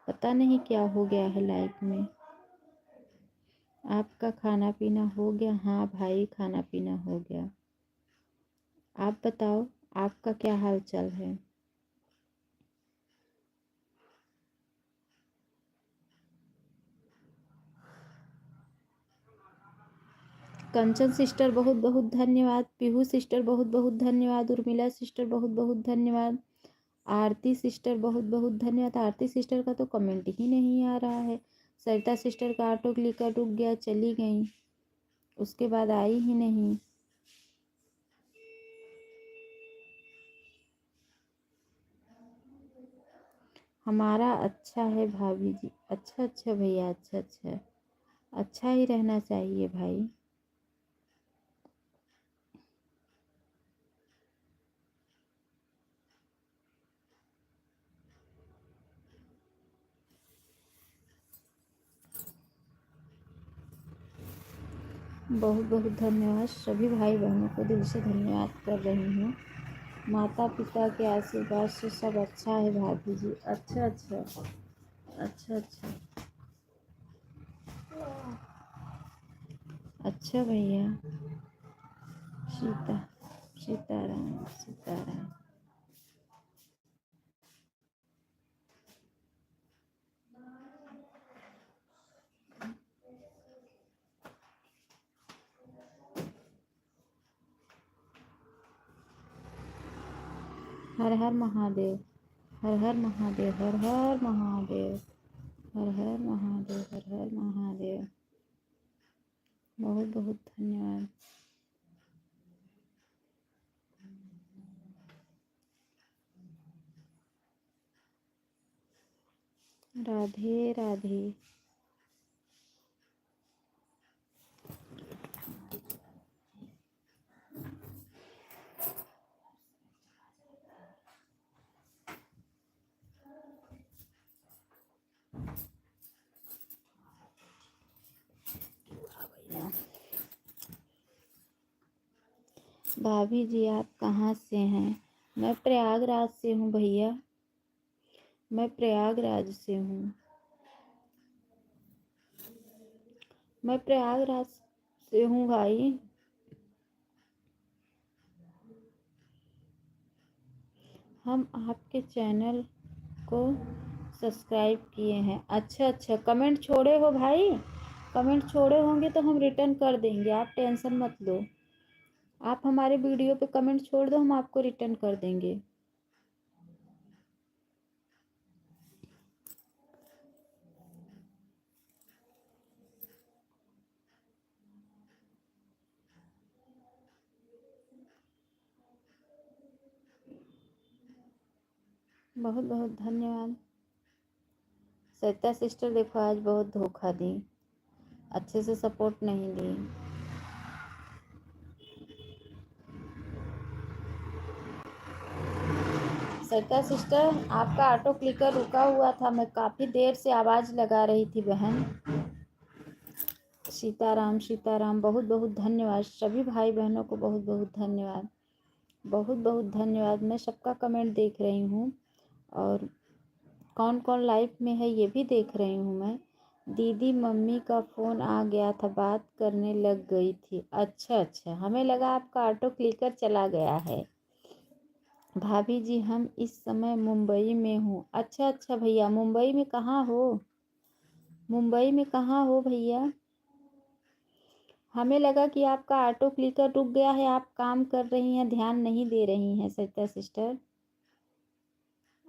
पता नहीं क्या हो गया है लाइक में। आपका खाना पीना हो गया। हाँ भाई खाना पीना हो गया। आप बताओ आपका क्या हाल चाल है। कंचन सिस्टर बहुत बहुत धन्यवाद, पीहू सिस्टर बहुत बहुत धन्यवाद, उर्मिला सिस्टर बहुत बहुत धन्यवाद, आरती सिस्टर बहुत बहुत धन्यवाद। आरती सिस्टर का तो कमेंट ही नहीं आ रहा है। सरिता सिस्टर का ऑटो क्लिकर रुक गया, चली गई, उसके बाद आई ही नहीं। हमारा अच्छा है भाभी जी। अच्छा अच्छा भैया, अच्छा अच्छा, अच्छा ही रहना चाहिए भाई। बहुत बहुत धन्यवाद सभी भाई बहनों को, दिल से धन्यवाद कर रही हूँ। माता पिता के आशीर्वाद से सब अच्छा है भाभी जी। अच्छा अच्छा अच्छा अच्छा अच्छा भैया। सीता सीताराम सीताराम। हर हर महादेव, हर हर महादेव, हर हर महादेव, हर हर महादेव, हर हर महादेव। बहुत बहुत धन्यवाद। राधे राधे। भाभी जी आप कहाँ से हैं? मैं प्रयागराज से हूँ भैया, मैं प्रयागराज से हूँ, मैं प्रयागराज से हूँ भाई। हम आपके चैनल को सब्सक्राइब किए हैं। अच्छा अच्छा, कमेंट छोड़े हो भाई? कमेंट छोड़े होंगे तो हम रिटर्न कर देंगे, आप टेंशन मत लो। आप हमारे वीडियो पे कमेंट छोड़ दो, हम आपको रिटर्न कर देंगे। बहुत बहुत धन्यवाद। सरिता सिस्टर देखो आज बहुत धोखा दी, अच्छे से सपोर्ट नहीं दी। सरिता सिस्टर आपका ऑटो क्लिकर रुका हुआ था, मैं काफ़ी देर से आवाज़ लगा रही थी बहन। सीताराम सीताराम, बहुत बहुत धन्यवाद सभी भाई बहनों को, बहुत बहुत धन्यवाद, बहुत बहुत धन्यवाद। मैं सबका कमेंट देख रही हूँ और कौन कौन लाइव में है ये भी देख रही हूँ मैं। दीदी मम्मी का फ़ोन आ गया था, बात करने लग गई थी। अच्छा अच्छा, हमें लगा आपका ऑटो क्लिकर चला गया है। भाभी जी हम इस समय मुंबई में हूँ। अच्छा अच्छा भैया, मुंबई में कहाँ हो? मुंबई में कहाँ हो भैया? हमें लगा कि आपका ऑटो क्लिकर रुक गया है, आप काम कर रही हैं, ध्यान नहीं दे रही हैं सरिता सिस्टर।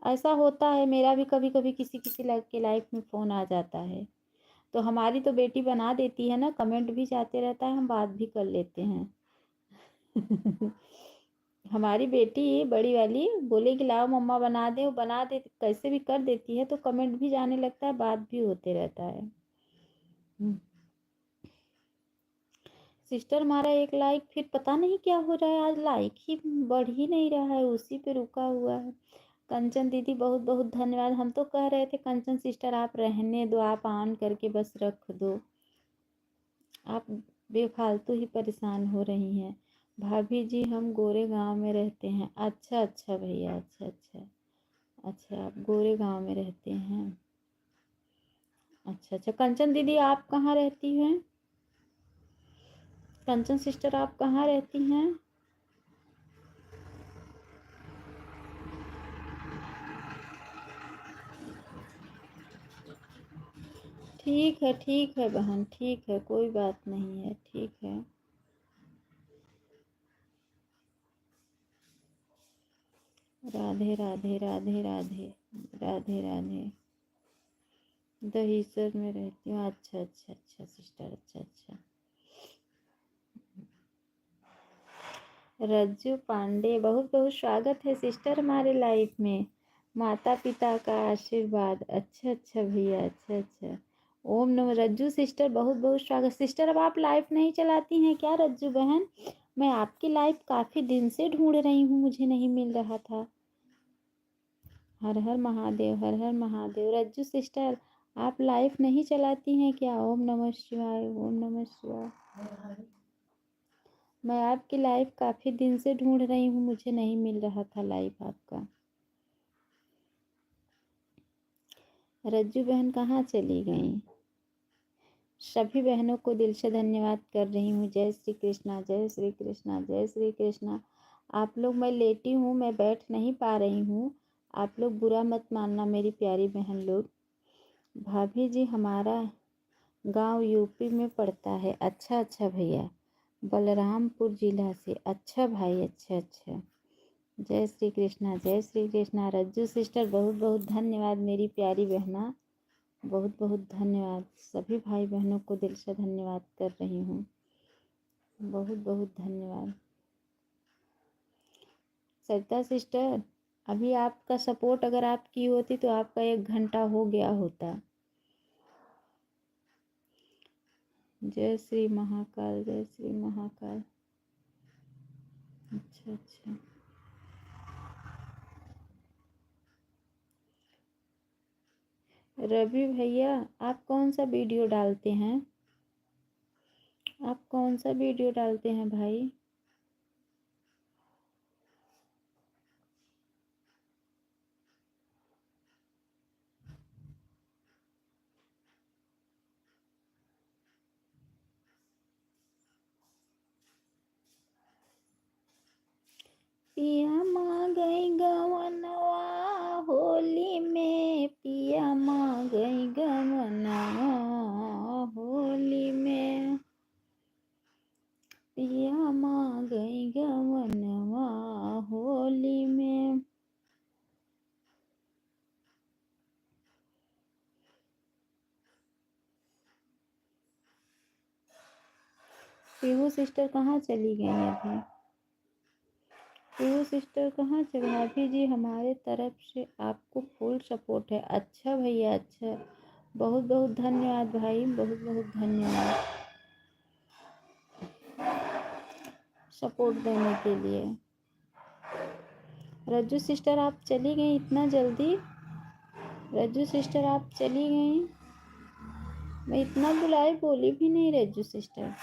ऐसा होता है, मेरा भी कभी कभी किसी किसी के लाइफ में फ़ोन आ जाता है। तो हमारी तो बेटी बना देती है ना, कमेंट भी जाते रहता है, हम बात भी कर लेते हैं। हमारी बेटी बड़ी वाली बोलेगी लाओ मम्मा बना दे, वो बना दे, कैसे भी कर देती है, तो कमेंट भी जाने लगता है, बात भी होते रहता है। सिस्टर हमारा एक लाइक फिर पता नहीं क्या हो रहा है, आज लाइक ही बढ़ ही नहीं रहा है, उसी पे रुका हुआ है। कंचन दीदी बहुत बहुत धन्यवाद। हम तो कह रहे थे कंचन सिस्टर आप रहने दो, आप ऑन करके बस रख दो, आप बेफालतू ही परेशान हो रही हैं। भाभी जी हम गोरे गांव में रहते हैं। अच्छा अच्छा भैया, अच्छा अच्छा अच्छा, आप गोरे गांव में रहते हैं। अच्छा अच्छा, कंचन दीदी आप कहाँ रहती हैं? कंचन सिस्टर आप कहाँ रहती हैं? ठीक है बहन, ठीक है, कोई बात नहीं है, ठीक है। राधे राधे राधे राधे राधे राधे। दहीसर में रहती हूँ। अच्छा अच्छा अच्छा सिस्टर, अच्छा अच्छा। रज्जू पांडे बहुत बहुत स्वागत है सिस्टर हमारे लाइफ में, माता पिता का आशीर्वाद। अच्छा अच्छा भैया, अच्छा अच्छा। ओम नमः। रज्जू सिस्टर बहुत बहुत स्वागत। सिस्टर अब आप लाइफ नहीं चलाती हैं क्या रज्जू बहन? मैं आपकी लाइफ काफ़ी दिन से ढूंढ रही हूँ, मुझे नहीं मिल रहा था। हर हर महादेव, हर हर महादेव। रज्जू सिस्टर आप लाइफ नहीं चलाती हैं क्या? ओम नमः शिवाय, ओम नमः शिवाय। मैं आपकी लाइफ काफ़ी दिन से ढूंढ रही हूँ, मुझे नहीं मिल रहा था लाइफ आपका। रज्जू बहन कहाँ चली गई? सभी बहनों को दिल से धन्यवाद कर रही हूँ। जय श्री कृष्णा, जय श्री कृष्णा, जय श्री कृष्णा। आप लोग, मैं लेटी हूँ, मैं बैठ नहीं पा रही हूँ, आप लोग बुरा मत मानना मेरी प्यारी बहन लोग। भाभी जी हमारा गांव यूपी में पड़ता है। अच्छा अच्छा भैया, बलरामपुर जिला से। अच्छा भाई, अच्छा अच्छा। जय श्री कृष्णा, जय श्री कृष्णा। रज्जू सिस्टर बहुत बहुत धन्यवाद मेरी प्यारी बहना, बहुत बहुत धन्यवाद। सभी भाई बहनों को दिल से धन्यवाद कर रही हूँ, बहुत बहुत धन्यवाद। सरिता सिस्टर, अभी आपका सपोर्ट अगर आप की होती तो आपका 1 घंटा हो गया होता। जय श्री महाकाल, जय श्री महाकाल। अच्छा अच्छा, रवि भैया आप कौन सा वीडियो डालते हैं? आप कौन सा वीडियो डालते हैं भाई? पिया माँ गई गवनवा होली में, पिया माँ गई गवनवा होली में, पिया माँ गई गवनवा होली में। पीहू सिस्टर कहाँ चली गई अभी? पीहू सिस्टर कहाँ चली? भाभी जी हमारे तरफ से आपको फुल सपोर्ट है। अच्छा भैया, अच्छा, बहुत बहुत धन्यवाद भाई, बहुत बहुत धन्यवाद सपोर्ट देने के लिए। रज्जू सिस्टर आप चली गई इतना जल्दी? रज्जू सिस्टर आप चली गई? मैं इतना बुलाई बोली भी नहीं रज्जू सिस्टर।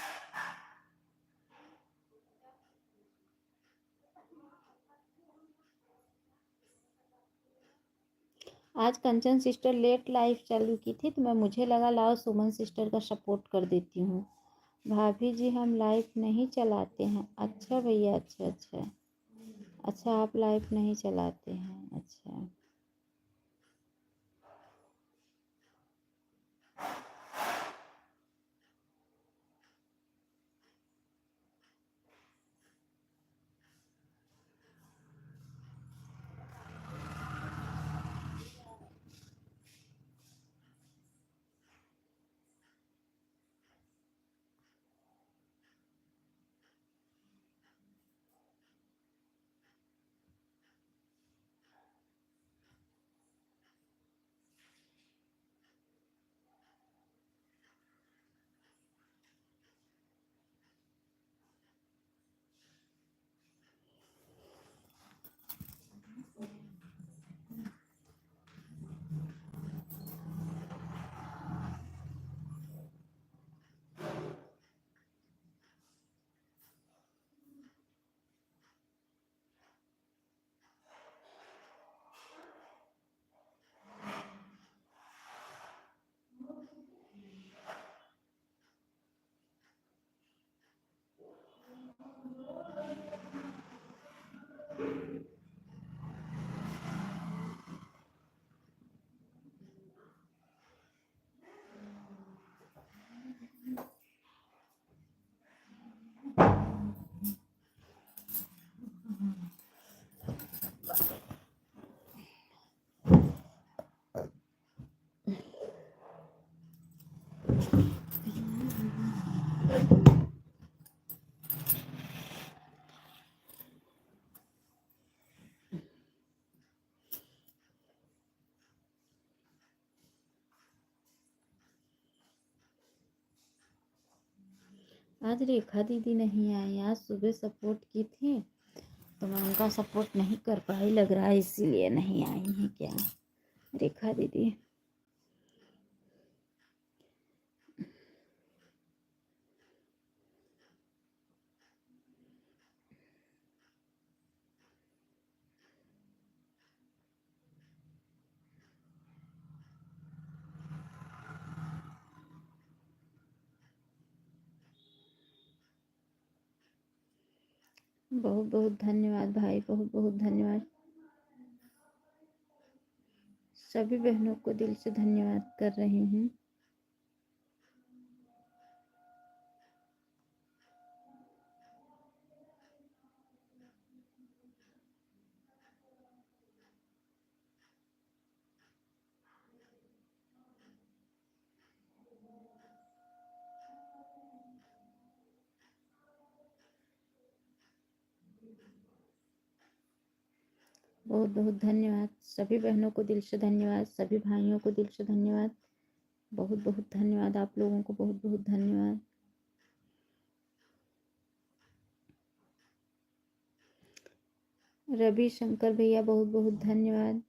आज कंचन सिस्टर लेट लाइव चालू की थी तो मुझे लगा लाओ सुमन सिस्टर का सपोर्ट कर देती हूँ। भाभी जी हम लाइव नहीं चलाते हैं। अच्छा भैया, अच्छा अच्छा अच्छा, आप लाइव नहीं चलाते हैं, अच्छा। आज रेखा दीदी नहीं आई, आज सुबह सपोर्ट की थी तो मैं उनका सपोर्ट नहीं कर पाई, लग रहा है इसीलिए नहीं आई हैं क्या रेखा दीदी। बहुत बहुत धन्यवाद भाई, बहुत बहुत धन्यवाद। सभी बहनों को दिल से धन्यवाद कर रही हूँ। बहुत बहुत धन्यवाद सभी बहनों को दिल से धन्यवाद, सभी भाइयों को दिल से धन्यवाद, बहुत बहुत धन्यवाद आप लोगों को, बहुत बहुत धन्यवाद। रवि शंकर भैया बहुत बहुत धन्यवाद,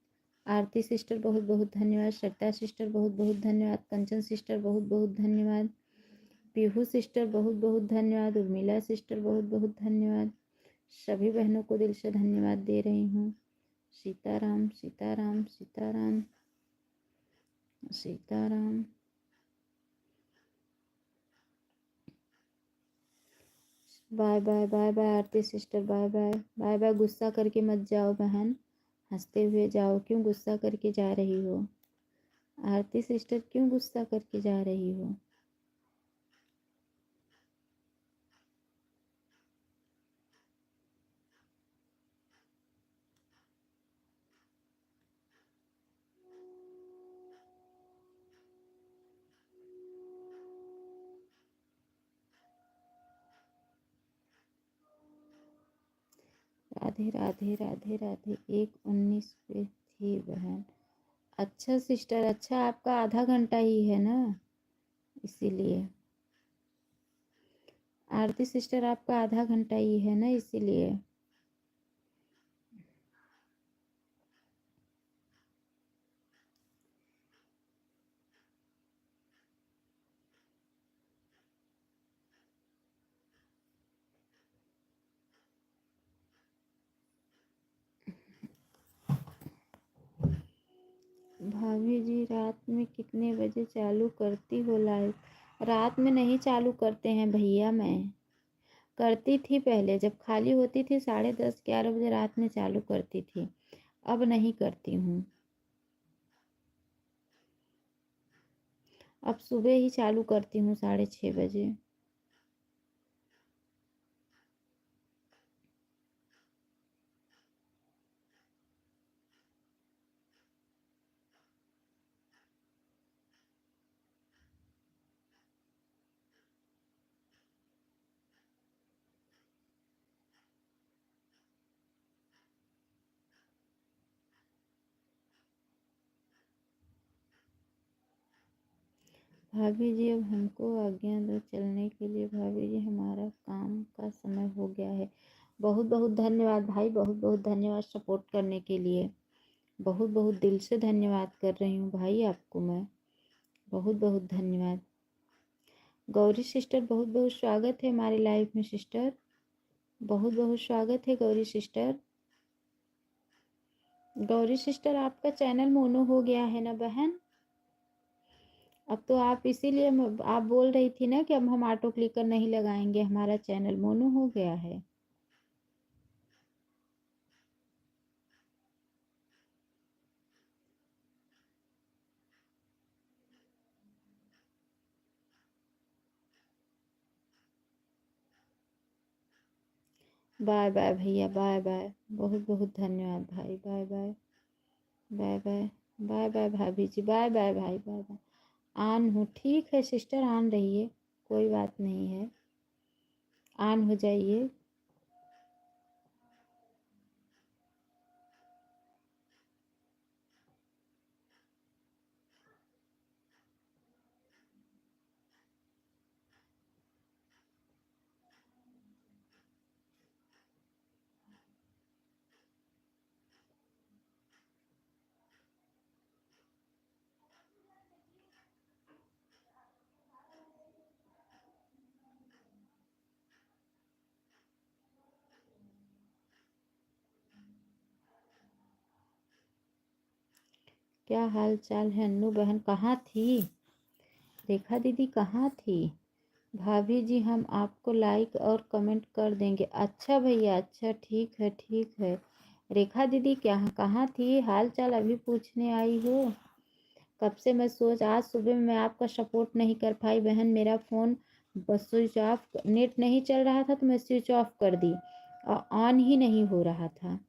आरती सिस्टर बहुत बहुत धन्यवाद, श्रद्धा सिस्टर बहुत बहुत धन्यवाद, कंचन सिस्टर बहुत बहुत धन्यवाद, पीहू सिस्टर बहुत बहुत धन्यवाद, उर्मिला सिस्टर बहुत बहुत धन्यवाद। सभी बहनों को दिल से धन्यवाद दे रही हूँ। Sitaram Sitaram Sitaram Sitaram. Bye bye bye bye Aarti sister, bye bye bye bye. गुस्सा करके मत जाओ बहन, हंसते हुए जाओ, क्यों गुस्सा करके जा रही हो? आरती सिस्टर क्यों गुस्सा करके जा रही हो? राधे राधे राधे राधे। 1:19 पे थी बहन। अच्छा सिस्टर, अच्छा आपका आधा घंटा ही है ना, इसीलिए। आरती सिस्टर आपका आधा घंटा ही है ना, इसीलिए। भाभी जी रात में कितने बजे चालू करती हो लाइव? रात में नहीं चालू करते हैं भैया, मैं करती थी पहले, जब खाली होती थी 10:30-11 बजे रात में चालू करती थी, अब नहीं करती हूँ। अब सुबह ही चालू करती हूँ 6:30 बजे। भाभी जी अब हमको आज्ञा दो चलने के लिए, भाभी जी हमारा काम का समय हो गया है। बहुत बहुत धन्यवाद भाई, बहुत बहुत धन्यवाद सपोर्ट करने के लिए, बहुत बहुत दिल से धन्यवाद कर रही हूँ भाई आपको मैं, बहुत बहुत धन्यवाद। गौरी सिस्टर बहुत बहुत स्वागत है हमारे लाइफ में सिस्टर, बहुत बहुत स्वागत है गौरी सिस्टर। गौरी सिस्टर आपका चैनल मोनो हो गया है ना बहन? अब तो आप इसीलिए आप बोल रही थी ना कि अब हम ऑटो क्लिकर नहीं लगाएंगे, हमारा चैनल मोनो हो गया है। बाय बाय भैया, बाय बाय, बहुत बहुत धन्यवाद भाई, bye bye bye bye bye bye भाभी जी, बाय बाय भाई, बाय बाय। ऑन हूँ, ठीक है सिस्टर, ऑन रहिए, कोई बात नहीं है, ऑन हो जाइए। क्या हाल चाल है अन्नू बहन, कहाँ थी? रेखा दीदी कहाँ थी? भाभी जी हम आपको लाइक और कमेंट कर देंगे। अच्छा भैया, अच्छा ठीक है ठीक है। रेखा दीदी क्या कहाँ थी, हाल चाल अभी पूछने आई हो? कब से मैं सोच, आज सुबह में मैं आपका सपोर्ट नहीं कर पाई बहन, मेरा फ़ोन बस स्विच ऑफ, नेट नहीं चल रहा था तो मैं स्विच ऑफ कर दी और ऑन ही नहीं हो रहा था।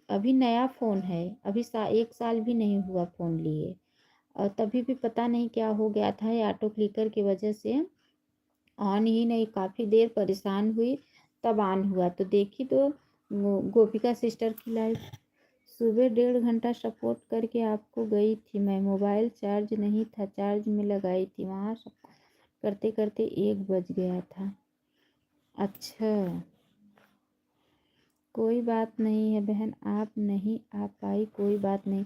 अभी नया फ़ोन है, अभी 1 साल भी नहीं हुआ फ़ोन लिए, और तभी भी पता नहीं क्या हो गया था, ये ऑटो क्लिकर की वजह से ऑन ही नहीं, काफ़ी देर परेशान हुई तब ऑन हुआ। तो देखी तो गोपिका सिस्टर की लाइव सुबह 1.5 घंटा सपोर्ट करके आपको गई थी मैं, मोबाइल चार्ज नहीं था, चार्ज में लगाई थी, वहाँ सब करते करते 1 बज गया था। अच्छा, कोई बात नहीं है बहन, आप नहीं आ पाई, कोई बात नहीं।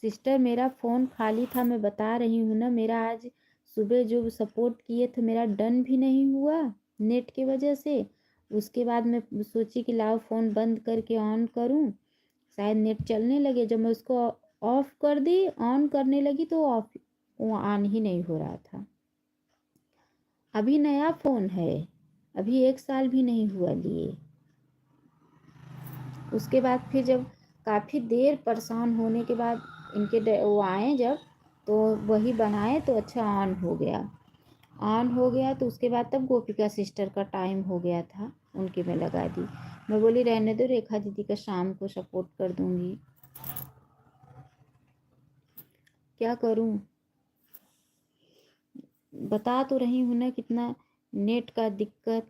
सिस्टर मेरा फ़ोन खाली था, मैं बता रही हूँ ना, मेरा आज सुबह जो सपोर्ट किए थे मेरा डन भी नहीं हुआ नेट की वजह से। उसके बाद मैं सोची कि लाओ फ़ोन बंद करके ऑन करूँ, शायद नेट चलने लगे। जब मैं उसको ऑफ कर दी, ऑन करने लगी तो ऑफ, वो ऑन ही नहीं हो रहा था। अभी नया फ़ोन है, अभी 1 साल भी नहीं हुआ लिए। उसके बाद फिर जब काफ़ी देर परेशान होने के बाद वो आए जब, तो वही बनाए तो अच्छा ऑन हो गया। ऑन हो गया तो उसके बाद तब गोपिका सिस्टर का टाइम हो गया था, उनके में लगा दी। मैं बोली रहने दो, रेखा दीदी का शाम को सपोर्ट कर दूँगी, क्या करूँ। बता तो रही हूँ ना कितना नेट का दिक्कत।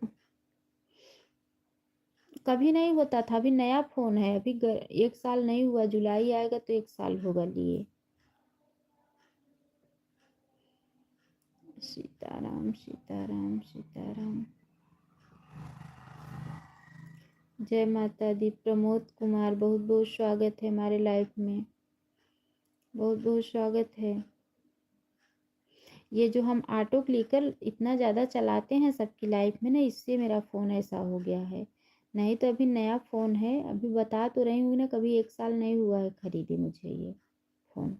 कभी नहीं होता था, अभी नया फ़ोन है, अभी 1 साल नहीं हुआ, जुलाई आएगा तो 1 साल होगा लिए। सीताराम सीताराम सीताराम। जय माता दी। प्रमोद कुमार, बहुत बहुत स्वागत है हमारे लाइफ में, बहुत बहुत स्वागत है। ये जो हम ऑटो क्लिकर इतना ज़्यादा चलाते हैं सबकी लाइफ में ना, इससे मेरा फ़ोन ऐसा हो गया है। नहीं तो अभी नया फ़ोन है, अभी बता तो रही हूँ ना, कभी 1 साल नहीं हुआ है खरीदे मुझे ये फ़ोन,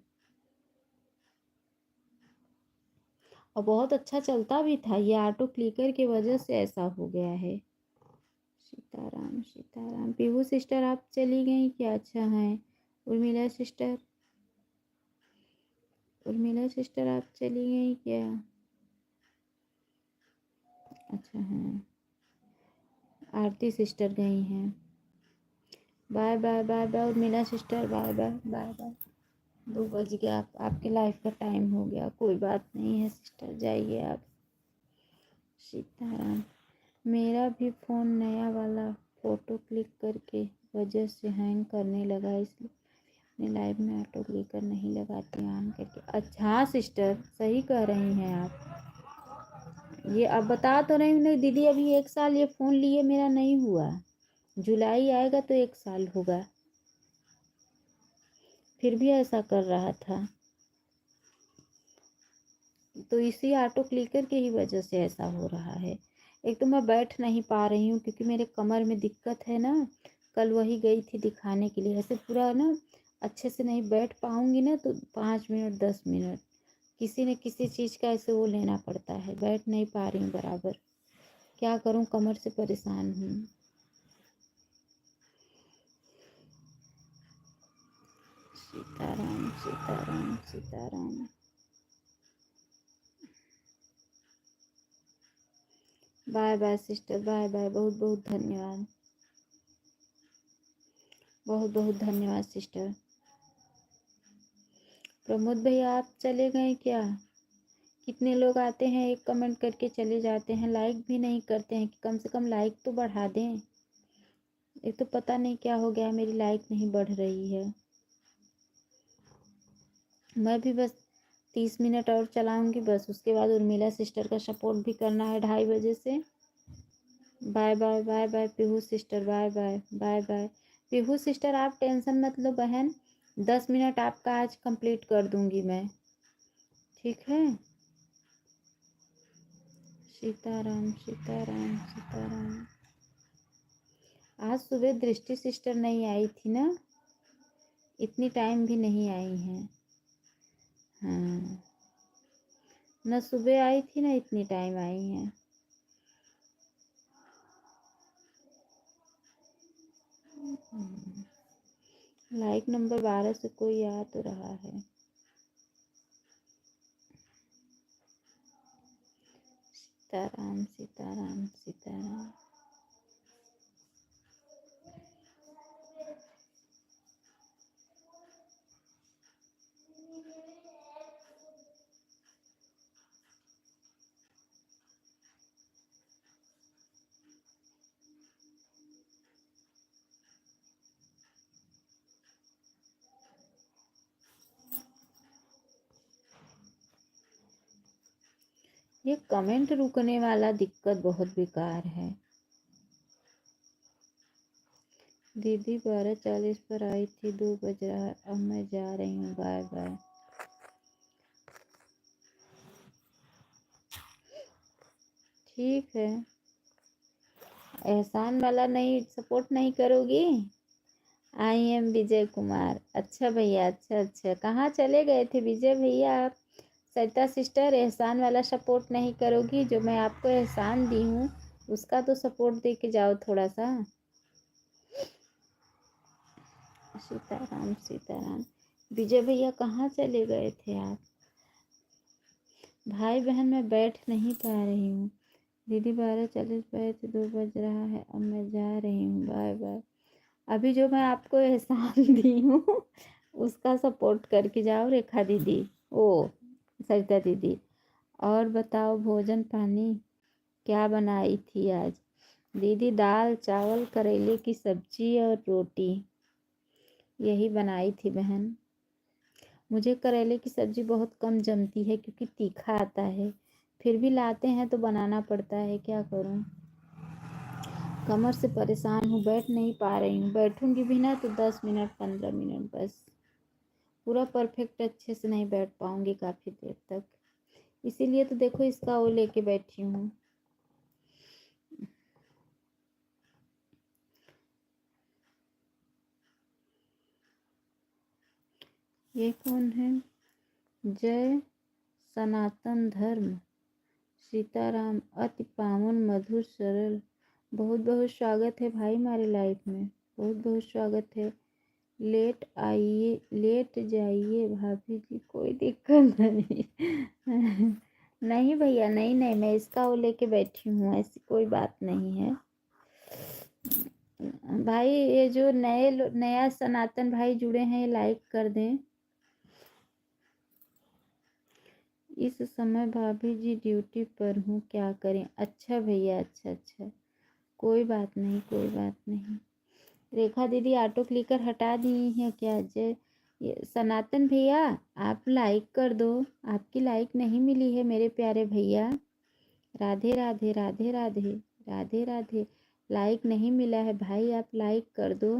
और बहुत अच्छा चलता भी था। ये ऑटो क्लिकर की वजह से ऐसा हो गया है। सीताराम सीताराम। पीहू सिस्टर आप चली गई क्या? अच्छा है। उर्मिला सिस्टर, उर्मिला सिस्टर आप चली गई क्या? अच्छा है। आरती सिस्टर गई हैं। Bye bye bye bye Urmila sister, bye bye bye bye. 2 बज गया, आपके लाइफ का टाइम हो गया, कोई बात नहीं है सिस्टर, जाइए आप। सीताराम। मेरा भी फ़ोन नया वाला फ़ोटो क्लिक करके वजह से हैंग करने लगा, इसलिए अपने लाइव में ऑटो क्लिकर नहीं लगाती ऑन करके। अच्छा हाँ सिस्टर, सही कह रही हैं आप। ये अब बता तो रही हूँ ना दीदी, अभी 1 साल ये फ़ोन लिए मेरा नहीं हुआ, जुलाई आएगा तो 1 साल होगा, फिर भी ऐसा कर रहा था। तो इसी ऑटो क्लिकर की ही वजह से ऐसा हो रहा है। एक तो मैं बैठ नहीं पा रही हूँ क्योंकि मेरे कमर में दिक्कत है ना, कल वही गई थी दिखाने के लिए। ऐसे पूरा ना अच्छे से नहीं बैठ पाऊँगी ना, तो 5 मिनट 10 मिनट किसी न किसी चीज़ का ऐसे वो लेना पड़ता है, बैठ नहीं पा रही हूँ बराबर। क्या करूँ, कमर से परेशान हूँ। Sitaram Sitaram Sitaram. Bye bye sister, bye bye, बहुत बहुत धन्यवाद, बहुत बहुत धन्यवाद सिस्टर। प्रमोद भैया आप चले गए क्या? कितने लोग आते हैं, एक कमेंट करके चले जाते हैं, लाइक भी नहीं करते हैं कि कम से कम लाइक तो बढ़ा दें। एक तो पता नहीं क्या हो गया, मेरी लाइक नहीं बढ़ रही है। मैं भी बस 30 मिनट और चलाऊंगी बस, उसके बाद उर्मिला सिस्टर का सपोर्ट भी करना है 2:30 बजे से। Bye bye bye bye Pihu sister, bye bye bye bye. Pihu sister आप टेंशन मत लो बहन, 10 मिनट आपका आज कंप्लीट कर दूंगी मैं, ठीक है। सीताराम सीताराम सीताराम। आज सुबह दृष्टि सिस्टर नहीं आई थी ना, इतनी टाइम भी नहीं आई हैं। हाँ, न सुबह आई थी ना इतनी टाइम आई हैं। लाइक नंबर 12 से कोई आ तो रहा है। सीताराम सीताराम सीताराम। ये कमेंट रुकने वाला दिक्कत बहुत बेकार है। दीदी 12:40 पर आई थी, 2 बज रहा है, अब मैं जा रही हूँ, बाय बाय। ठीक है, एहसान वाला नहीं सपोर्ट नहीं करोगी? I am Vijay Kumar. अच्छा भैया, अच्छा अच्छा, कहाँ चले गए थे विजय भैया आप? सरिता सिस्टर, एहसान वाला सपोर्ट नहीं करोगी? जो मैं आपको एहसान दी हूँ उसका तो सपोर्ट दे के जाओ थोड़ा सा। सीताराम सीताराम। विजय भैया कहाँ चले गए थे आप? भाई बहन मैं बैठ नहीं पा रही हूँ। दीदी 12:40 पे थे, 2 बज रहा है, अब मैं जा रही हूँ, बाय बाय। अभी जो मैं आपको एहसान दी हूँ उसका सपोर्ट करके जाओ रेखा दीदी, ओ सरिता दीदी। और बताओ भोजन पानी क्या बनाई थी आज? दीदी दाल चावल करेले की सब्जी और रोटी यही बनाई थी बहन। मुझे करेले की सब्जी बहुत कम जमती है क्योंकि तीखा आता है, फिर भी लाते हैं तो बनाना पड़ता है, क्या करूं। कमर से परेशान हूँ, बैठ नहीं पा रही हूँ। बैठूंगी भी ना तो 10 मिनट 15 मिनट बस, पूरा परफेक्ट अच्छे से नहीं बैठ पाऊंगी काफ़ी देर तक। इसीलिए तो देखो इसका वो लेके बैठी हूँ। ये कौन है? जय सनातन धर्म सीताराम, अति पावन मधुर सरल। बहुत बहुत स्वागत है भाई हमारे लाइफ में, बहुत बहुत स्वागत है। लेट आइए लेट जाइए भाभी जी, कोई दिक्कत नहीं। नहीं भैया, नहीं नहीं, मैं इसका वो लेके बैठी हूँ, ऐसी कोई बात नहीं है। भाई ये जो नया सनातन भाई जुड़े हैं ये लाइक कर दें। इस समय भाभी जी ड्यूटी पर हूँ, क्या करें? अच्छा भैया, अच्छा अच्छा, कोई बात नहीं कोई बात नहीं। रेखा दीदी ऑटो क्लिकर हटा दी है क्या? जय सनातन भैया आप लाइक कर दो, आपकी लाइक नहीं मिली है मेरे प्यारे भैया। राधे राधे राधे राधे राधे राधे। लाइक नहीं मिला है भाई, आप लाइक कर दो।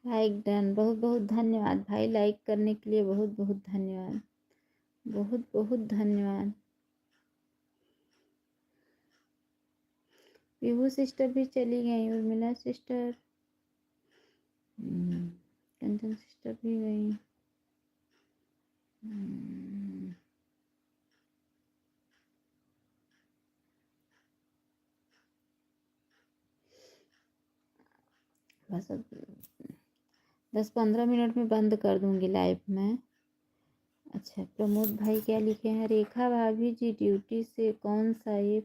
लाइक डन, बहुत बहुत धन्यवाद भाई, लाइक करने के लिए बहुत बहुत धन्यवाद, बहुत बहुत धन्यवाद। विभू सिस्टर भी चली गई, उर्मिला सिस्टर, कंचन सिस्टर भी गई। बस अब 10-15 मिनट में बंद कर दूंगी लाइव में। अच्छा प्रमोद भाई क्या लिखे हैं? रेखा भाभी जी ड्यूटी से कौन सा ये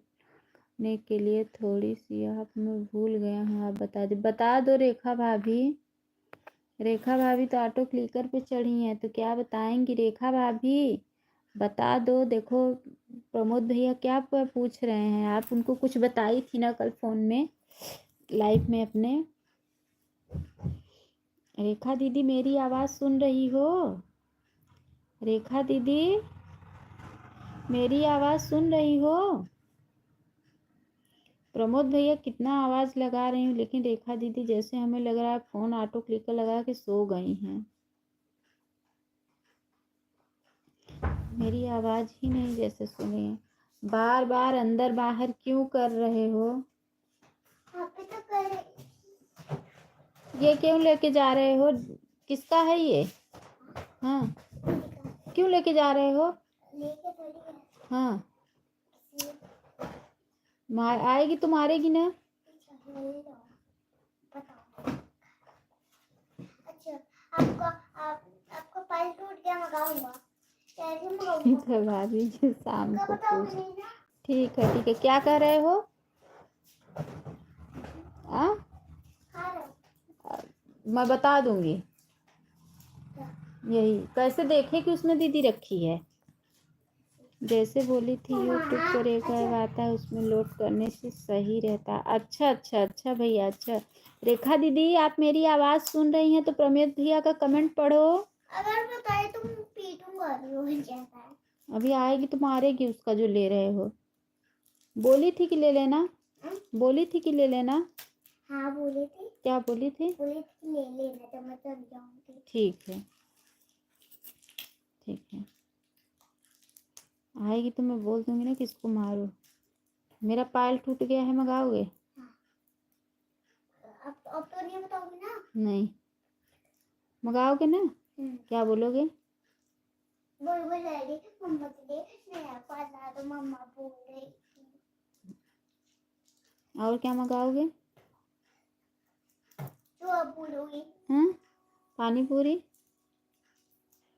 ने के लिए थोड़ी सी आप मैं भूल गया हूँ, आप बता दो रेखा भाभी। रेखा भाभी तो ऑटो क्लिकर पे चढ़ी हैं, तो क्या बताएंगी रेखा भाभी? बता दो। देखो प्रमोद भैया क्या पूछ रहे हैं, आप उनको कुछ बताई थी ना कल फोन में लाइव में अपने। रेखा दीदी मेरी आवाज़ सुन रही हो? रेखा दीदी मेरी आवाज़ सुन रही हो? प्रमोद भैया कितना आवाज़ लगा रही हूँ, लेकिन रेखा दीदी जैसे हमें लग रहा है फ़ोन ऑटो क्लिकर लगा के सो गई हैं। मेरी आवाज़ ही नहीं जैसे सुने। बार बार अंदर बाहर क्यों कर रहे हो? ये क्यों लेके जा रहे हो? किसका है ये? हाँ क्यों लेके जा रहे हो? हाँ आएगी तो मारेगी ना। अच्छा आपका पाइल टूट गया, मंगाऊंगा। ठीक है भाभी जी शाम को पूछ। ठीक है क्या कह रहे हो? मैं बता दूंगी। यही कैसे देखे कि उसमें दीदी रखी है? जैसे बोली थी यूट्यूब पर एक ऐप आता है उसमें लोड करने से सही रहता है। अच्छा अच्छा अच्छा भैया अच्छा। रेखा दीदी आप मेरी आवाज़ सुन रही हैं तो प्रमेश भैया का कमेंट पढ़ो। अगर बताए तुम पीटूंगा रोहन जैसा है। अभी आएगी तो मारेगी उसका जो ले रहे हो। बोली थी कि ले लेना। बोली थी कि ले लेना। हाँ बोली थी। क्या बोली थी? बोली थी ले लेना तो मैं चल जाऊंगी। ठीक है ठीक है। आएगी तो मैं बोल दूंगी ना कि इसको मारो। मेरा पायल टूट गया है, मंगाओगे? अब तो नहीं बताऊंगी ना। नहीं मंगाओगे ना? क्या बोलोगे? बोल बोलेगी मम्मा के लिए नया पाला तो मम्मा बोल रही थी। और क्या मंगाओगे? जो अब बोलोगी। पानी पूरी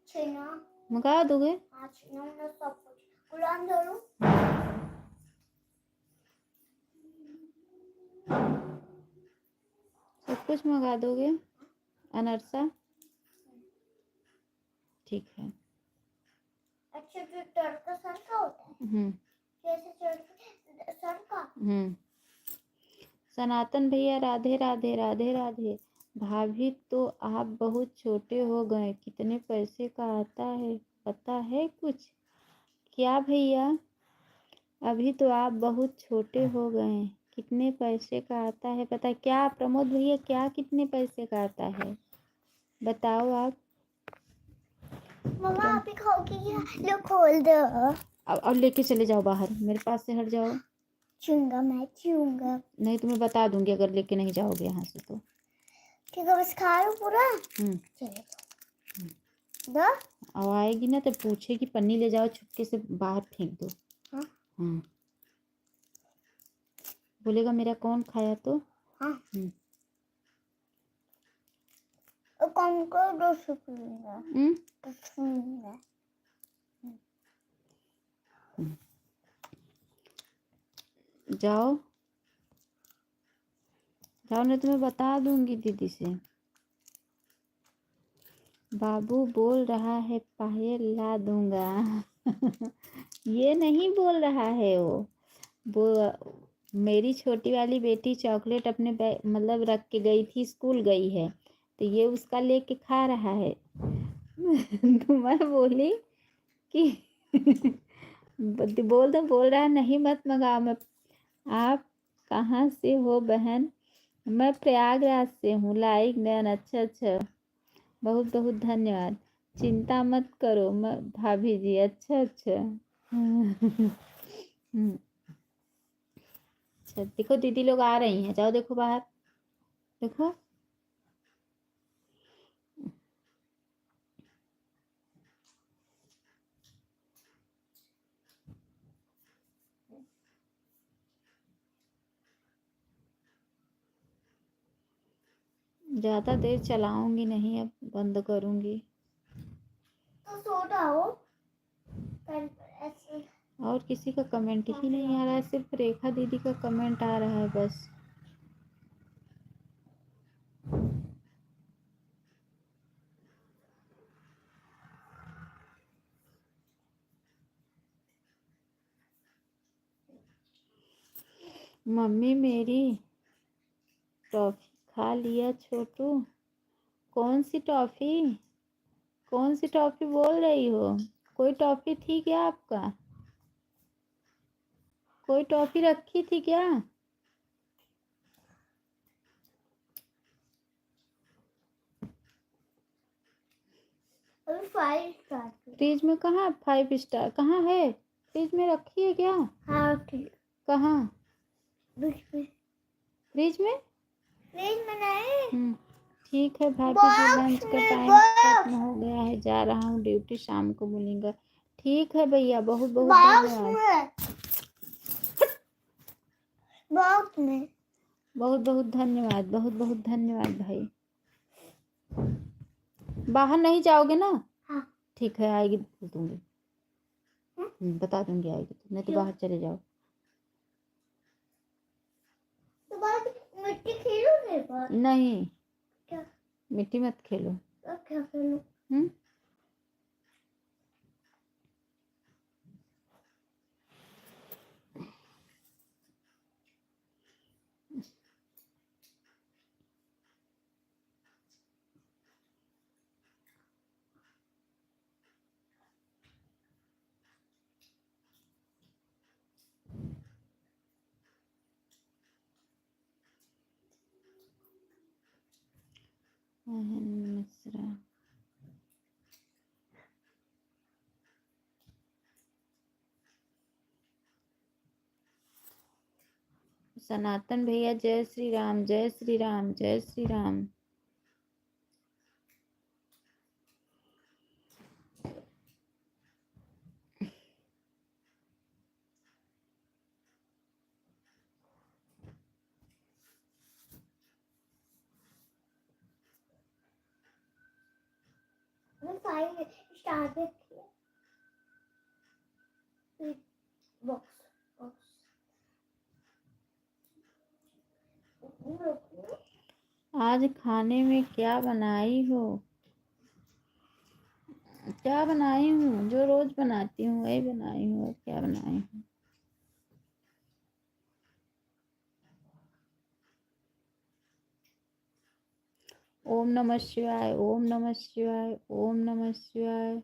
छेना मंगा दोगे? हाँ छेना ना सब कुछ गुलाम जोड़ू। सब कुछ मंगा दोगे? अनरसा ठीक है। अच्छा जो तड़का सर का होता है कैसे तड़का सर का। सनातन भैया राधे राधे राधे राधे। भाभी तो आप बहुत छोटे हो गए, कितने पैसे का आता है पता है कुछ? क्या भैया अभी तो आप बहुत छोटे हो गए, कितने पैसे का आता है पता? क्या प्रमोद भैया क्या कितने पैसे का आता है बताओ आप। मम्मा आप ही खाओगी क्या? लो खोल दो। अब लेके चले जाओ बाहर, मेरे पास से हट जाओ। चूंगा मैं चूंगा। नहीं तो मैं बता दूंगी अगर लेके नहीं जाओगे यहाँ से तो। ठीक है बस खा लो पूरा। चलो दो। अब आएगी ना तो पूछेगी पन्नी ले जाओ छुपके से बाहर फेंक दो। हाँ बोलेगा मेरा कौन खाया तो। हाँ कौन को दो सुपूंगा। जाओ जाओ नहीं तो मैं बता दूंगी दीदी से। बाबू बोल रहा है पायल ला दूंगा ये नहीं बोल रहा है वो मेरी छोटी वाली बेटी चॉकलेट अपने मतलब रख के गई थी, स्कूल गई है तो ये उसका लेके खा रहा है तो मैं बोली कि बोल रहा है नहीं मत मंगाओ। मैं आप कहाँ से हो बहन? मैं प्रयागराज से हूँ। लाइक डन अच्छा अच्छा बहुत बहुत धन्यवाद। चिंता मत करो मैं भाभी जी अच्छा अच्छा अच्छा देखो दीदी लोग आ रही हैं, जाओ देखो बाहर देखो। ज़्यादा देर चलाऊंगी नहीं, अब बंद करूंगी। तो सो जाओ। और किसी का कमेंट ही नहीं आ रहा है, सिर्फ रेखा दीदी का कमेंट आ रहा है बस। मम्मी मेरी टॉफी खा लिया छोटू। कौन सी टॉफी? कौन सी टॉफी बोल रही हो? कोई टॉफी थी क्या आपका? कोई टॉफी रखी थी क्या? अभी 5 स्टार फ्रिज में कहाँ 5 स्टार कहाँ है? फ्रिज में रखी है क्या? हाँ ठीक कहाँ? फ्रिज फ्रिज में नहीं। ठीक है भाभी जी लंच का टाइम खत्म हो गया है, जा रहा हूँ ड्यूटी, शाम को मिलेंगे। ठीक है भैया बहुत बहुत धन्यवाद। बॉक्स में बहुत बहुत धन्यवाद बहुत बहुत धन्यवाद भाई। बाहर नहीं जाओगे ना? हाँ ठीक है आएगी तो दूंगी। बता दूंगी आएगी तो, नहीं तो बाहर चले जाओ। तो बाद मिट्टी खेलोगे बाहर? नहीं क्या मिट्टी मत खेलो। क्या खेलो? मिश्रा, सनातन भैया जय श्री राम, जय श्री राम, जय श्री राम। मैं फाइल स्टार्ट किया बॉक्स आज खाने में क्या बनाई हो? क्या बनाई हूँ? जो रोज बनाती हूँ वही बनाई हूँ। और क्या बनाई हूँ? ओम नमः शिवाय, ओम नमः शिवाय, ओम नमः शिवाय।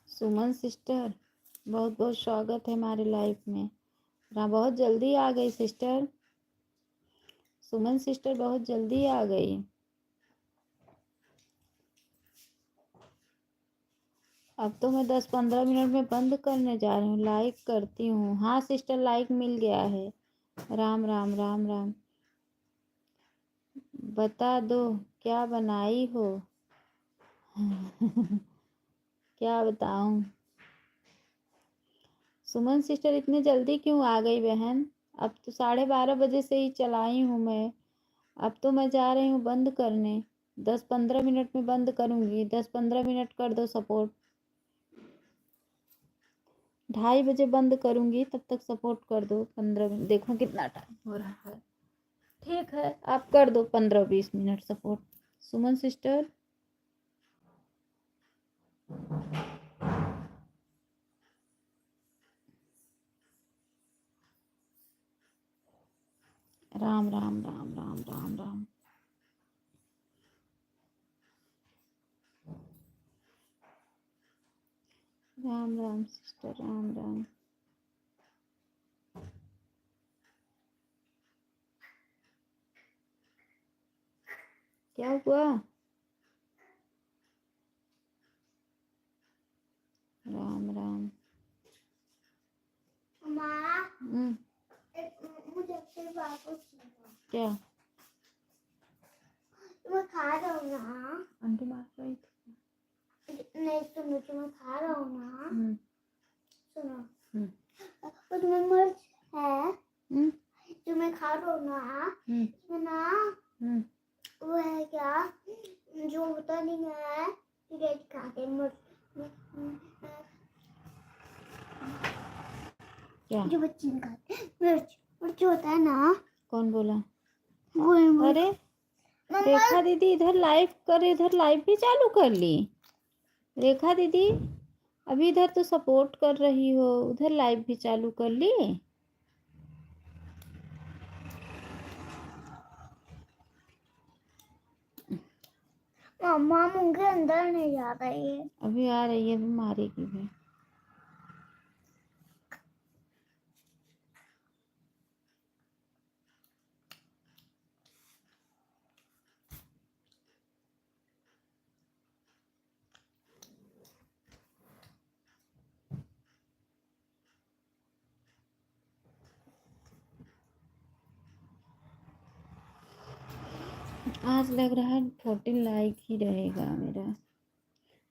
सुमन सिस्टर, बहुत बहुत स्वागत है हमारे लाइफ में। बहुत जल्दी आ गई सिस्टर। सुमन सिस्टर बहुत जल्दी आ गई। अब तो मैं 10-15 मिनट में बंद करने जा रही हूँ। लाइक करती हूँ। हाँ सिस्टर, लाइक मिल गया है। राम राम राम राम। बता दो क्या बनाई हो? क्या बताऊं? सुमन सिस्टर इतने जल्दी क्यों आ गई बहन? अब तो 12:30 बजे से ही चलाई हूँ मैं। अब तो मैं जा रही हूँ बंद करने। 10-15 मिनट में बंद करूँगी। 10-15 मिनट कर दो सपोर्ट। 2:30 बजे बंद करूँगी, तब तक सपोर्ट कर दो। 15 मिनट, देखो कितना टाइम हो रहा है। ठीक है, आप कर दो 15-20 मिनट सपोर्ट। सुमन सिस्टर, राम राम राम राम राम राम। राम राम सिस्टर, राम राम। क्या हुआ? राम राम। माँ हम्म, मुझे आपसे बात पूछनी क्या? मैं खा रहा हूँ ना। आंटी मार रही थी। नहीं सुनो, तुम्हें खा रहा हूँ ना। सुनो, हम्म, और तुम्हें मिर्च है हम्म, जो मैं खा रहा हूँ ना, इसमें ना हम्म। वो है क्या जो होता नहीं है, रेड खाते मिर्च क्या? जो बच्चे नहीं खाते मिर्च, मिर्च होता है ना। कौन बोला? वो है मिर्च। अरे मम्मा रेखा दीदी इधर लाइव कर, इधर लाइव भी चालू कर ली। रेखा दीदी अभी इधर तो सपोर्ट कर रही हो, उधर लाइव भी चालू कर ली। मम्मा मुझे अंदर नहीं जा रही है। अभी आ रही है, अभी मारेगी भी। आज लग रहा है 14 लाइक ही रहेगा मेरा।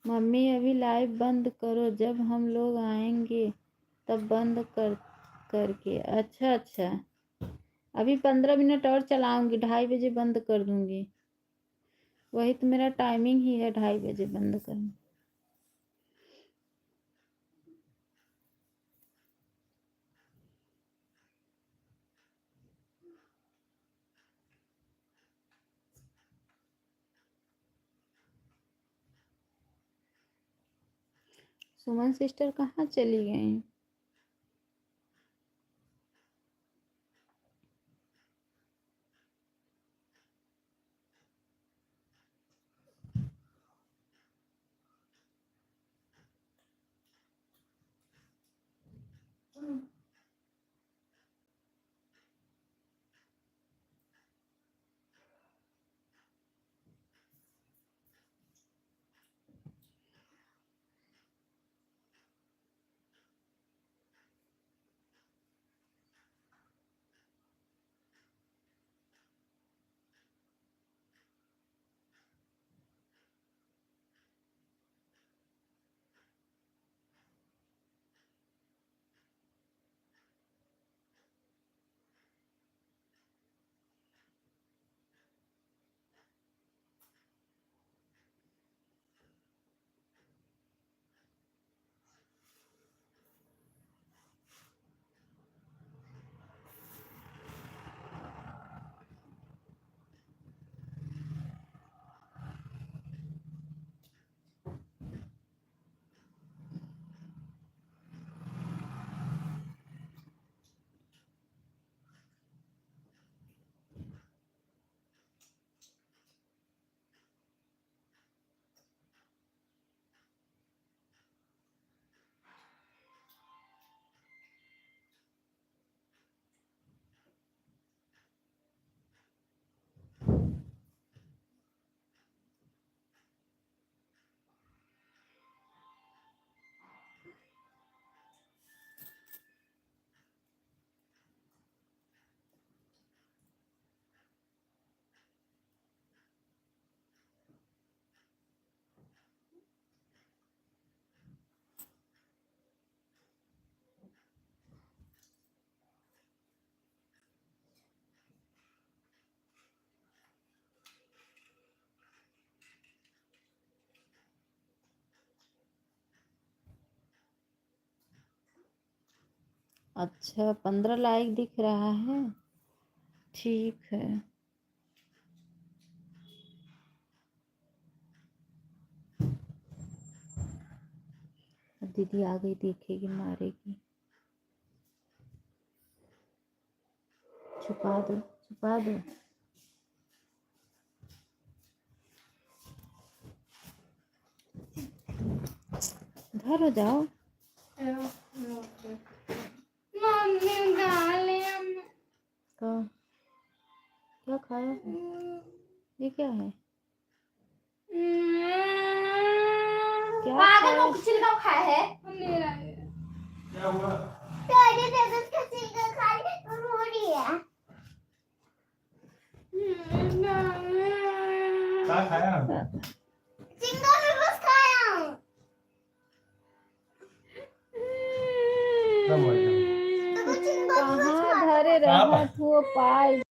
मम्मी अभी लाइव बंद करो, जब हम लोग आएंगे तब बंद करके। अच्छा अच्छा, अभी 15 मिनट और चलाऊंगी, 2:30 बजे बंद कर दूंगी। वही तो मेरा टाइमिंग ही है, 2:30 बजे बंद करना। सुमन सिस्टर कहाँ चली गई? अच्छा, 15 लाइक दिख रहा है, ठीक है। दीदी आ गई, देखेगी, मारेगी। छुपा दो, छुपा दो। घर हो जाओ। तो क्या खाया है? ये क्या है? क्या खाया है? क्या हुआ? क्या खाया? चिंगम में बस खाया हूँ। कब हुआ? कहाँ धरे रहत हो पाई।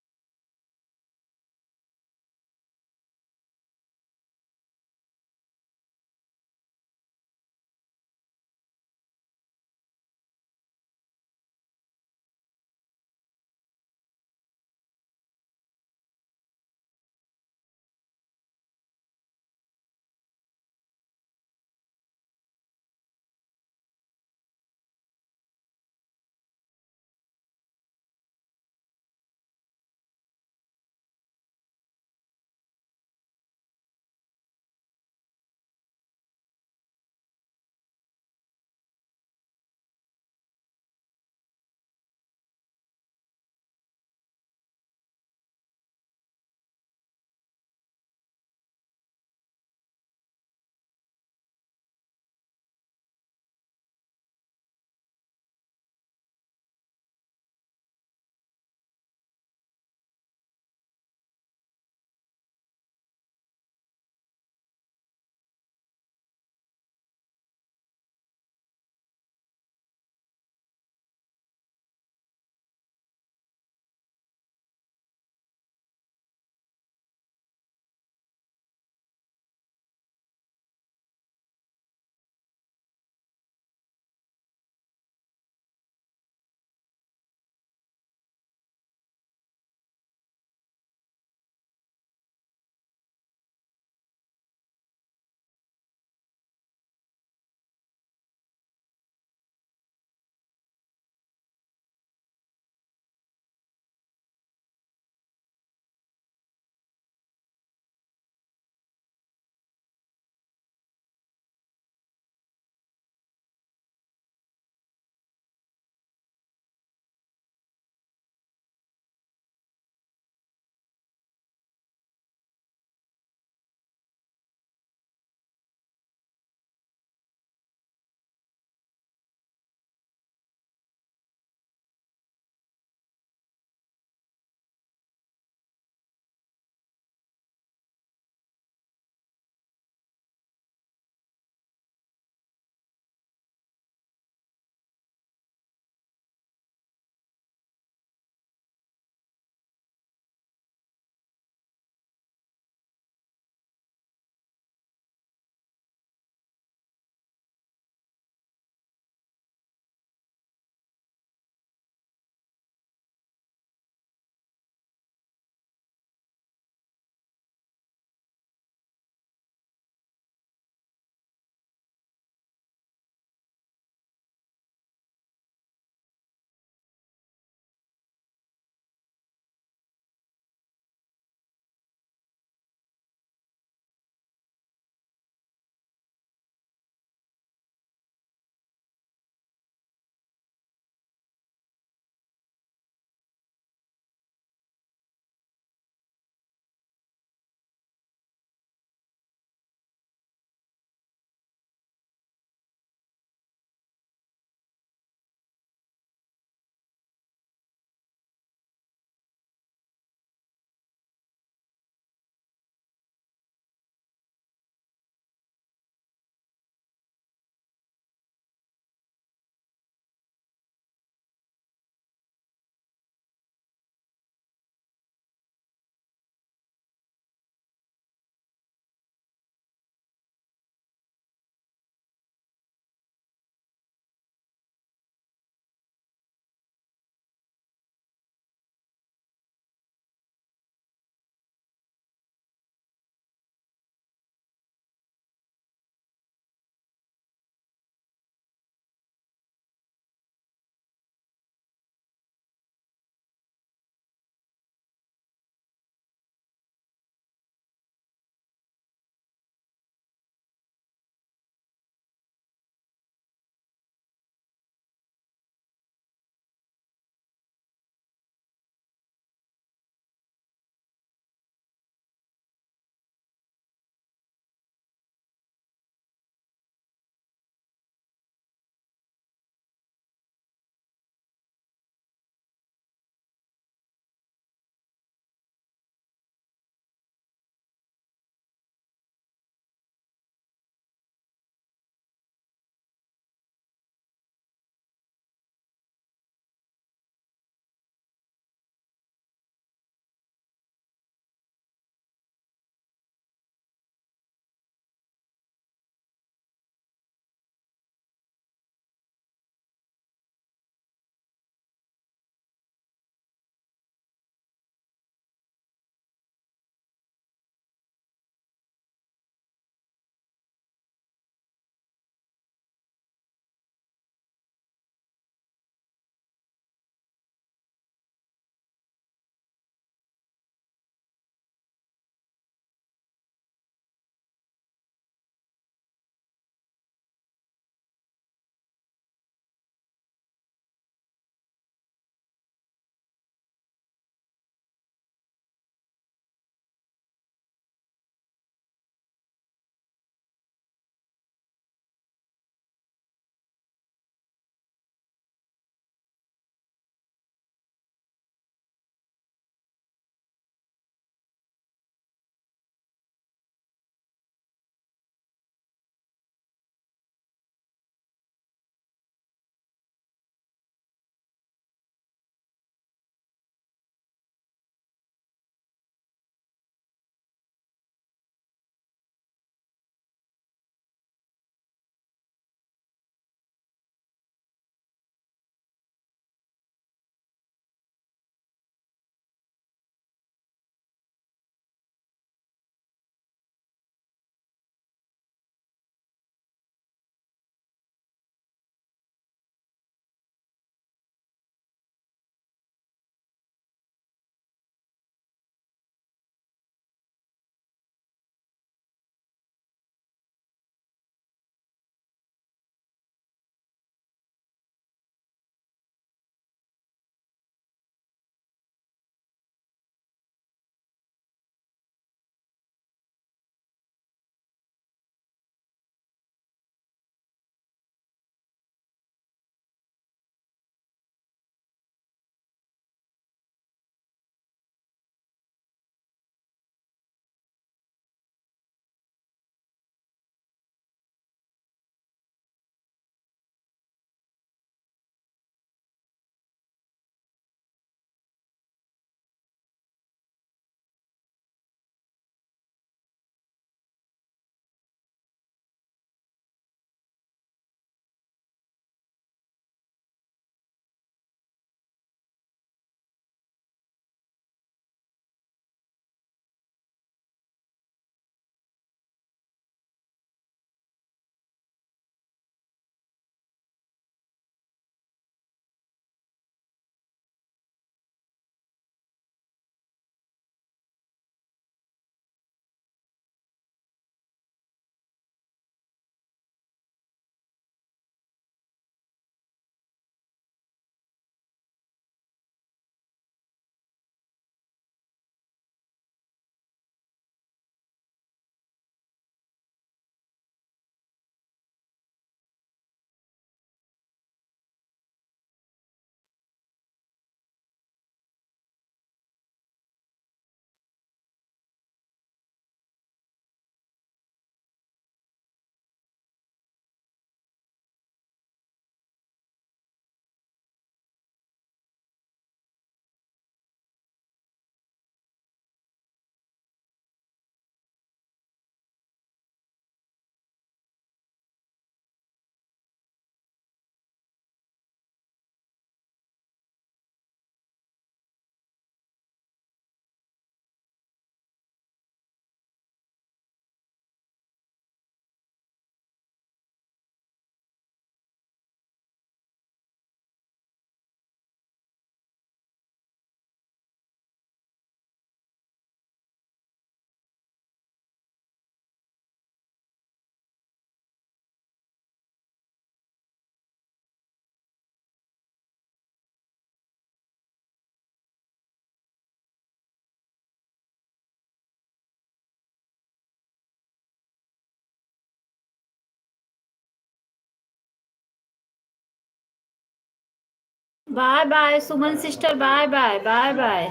Bye bye Suman sister, bye bye bye bye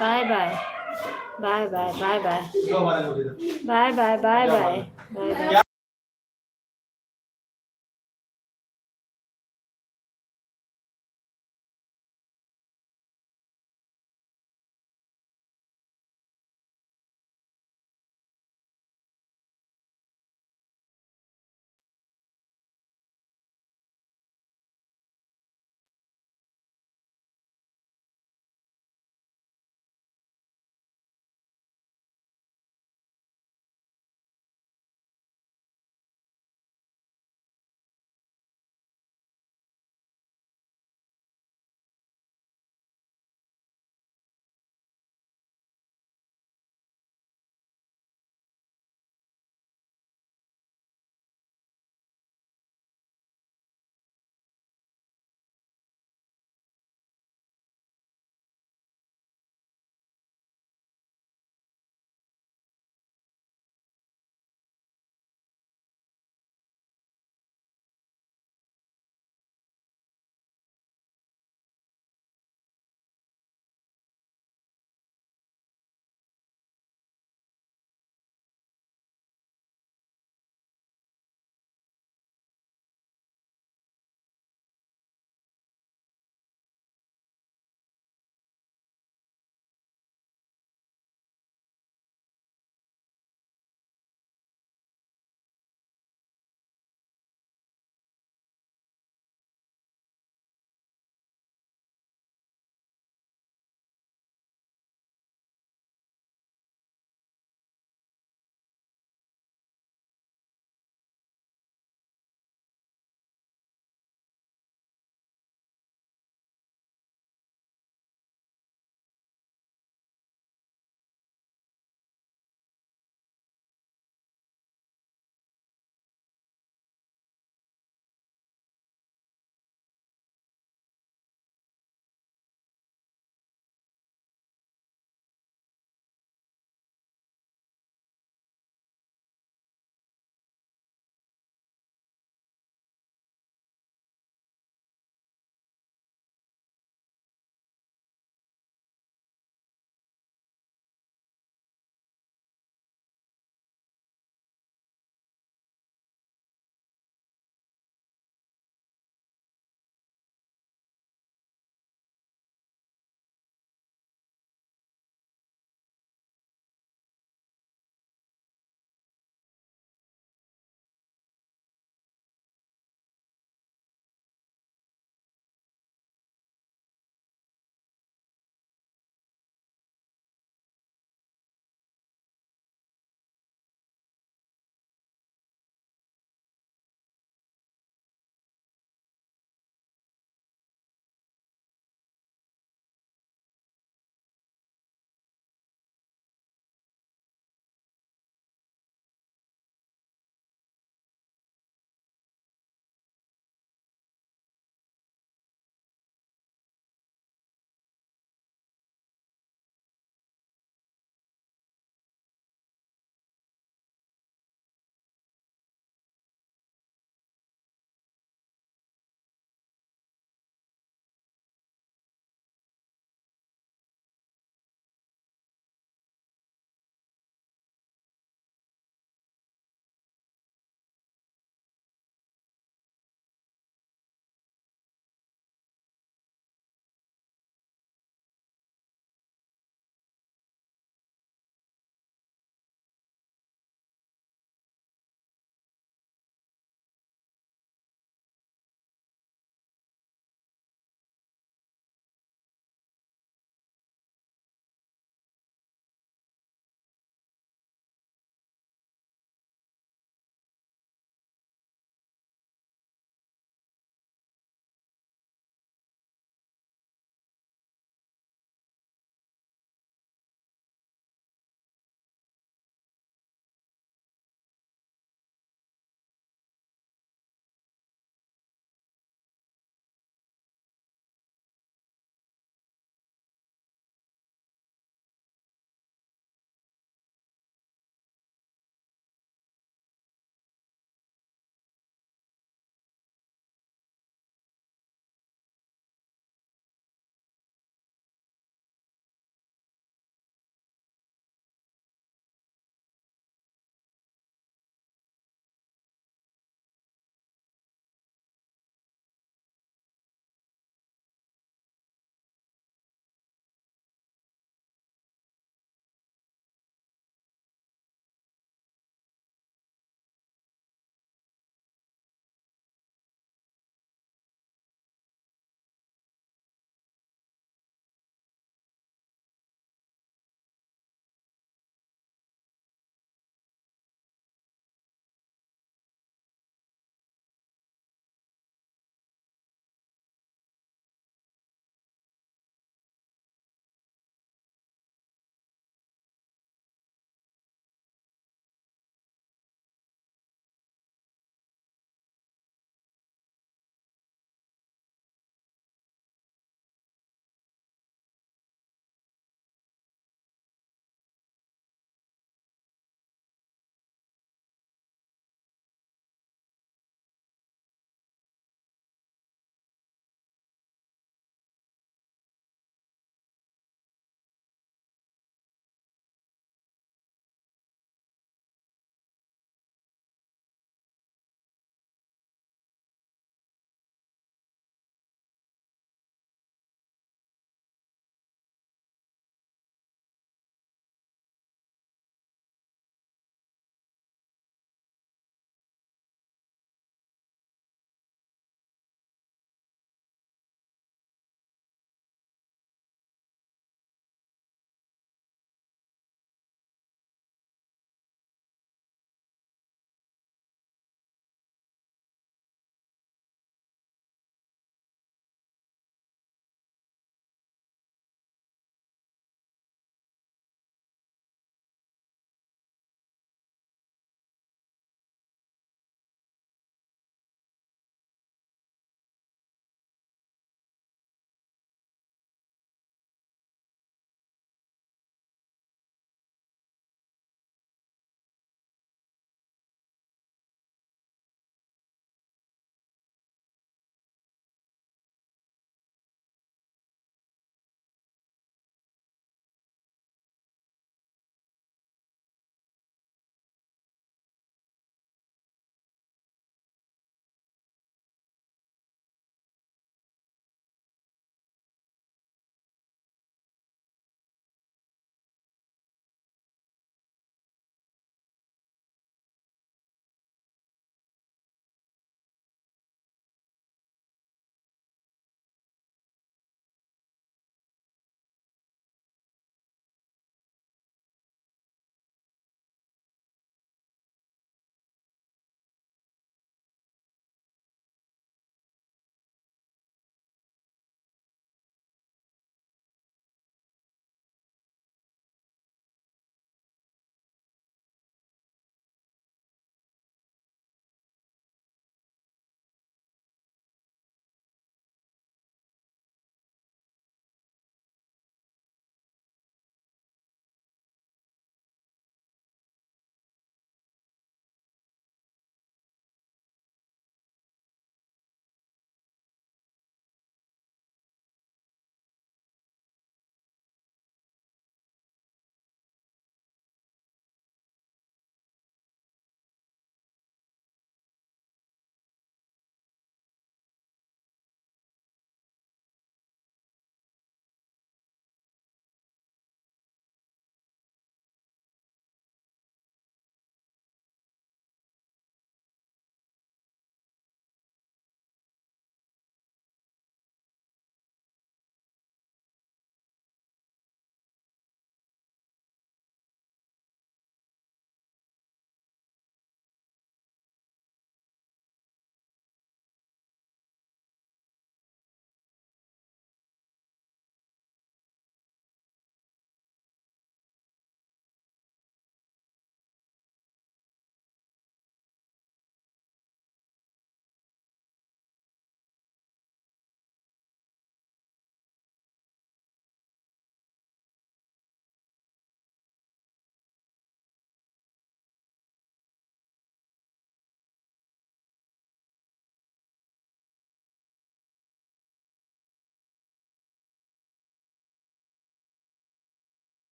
bye bye bye bye bye bye bye bye bye bye bye.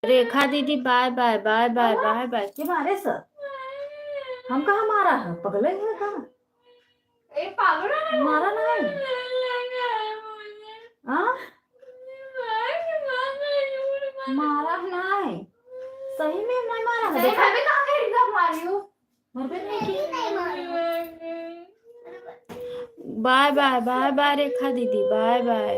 Rekha दीदी bye bye bye bye bye bye. के मारे सर हम कहाँ मारा है? पगले हुए कहाँ? ए पागल है मारा नहीं। हाँ मारा नहीं, सही में नहीं मारा है। नहीं मैं भी कहाँ कह रही मारी हूँ। मर भी नहीं की। नहीं मारो। Bye bye bye bye Rekha दीदी बाय बाय।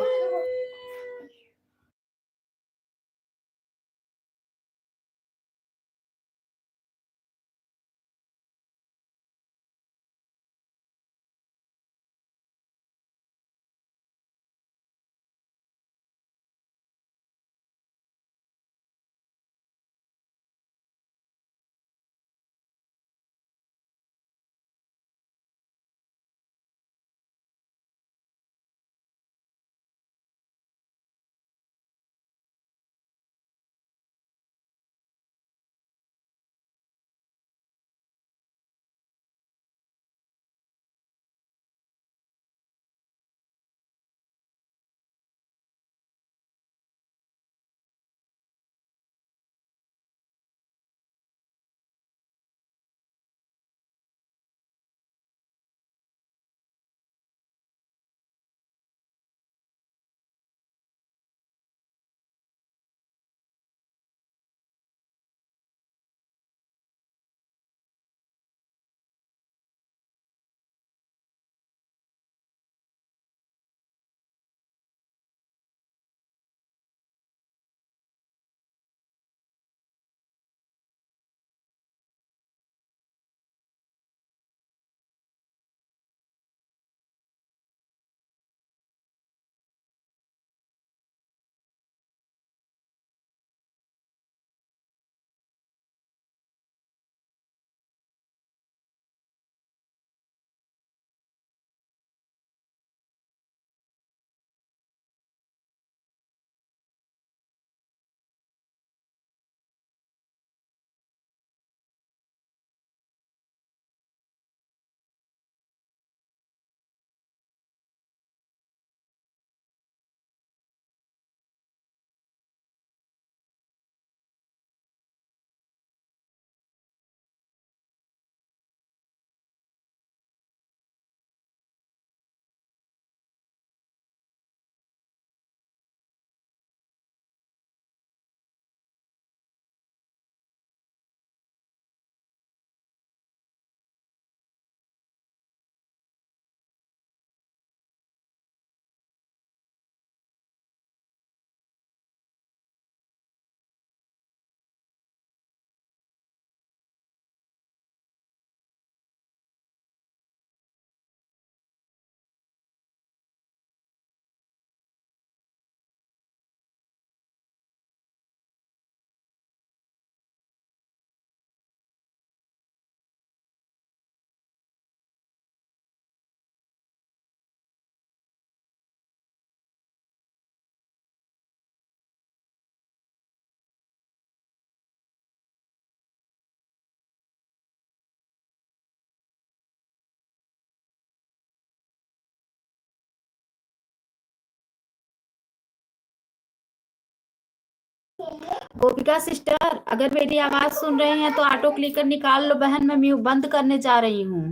गोपिका सिस्टर अगर मेरी आवाज सुन रहे हैं तो ऑटो क्लिकर निकाल लो बहन, मैं म्यूट बंद करने जा रही हूँ।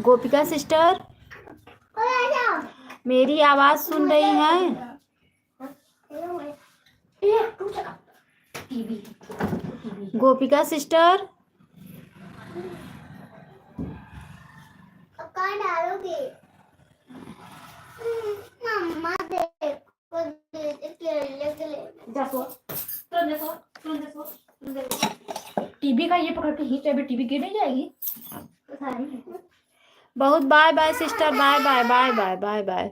गोपिका सिस्टर मेरी आवाज सुन रही हैं? गोपिका सिस्टर कहाँ डालोगे? मम्मा देखो खेलने के लिए। टीवी का ये पकड़ के खींच, अभी टीवी गिर नहीं जाएगी। बहुत bye bye sister, bye bye bye bye bye bye.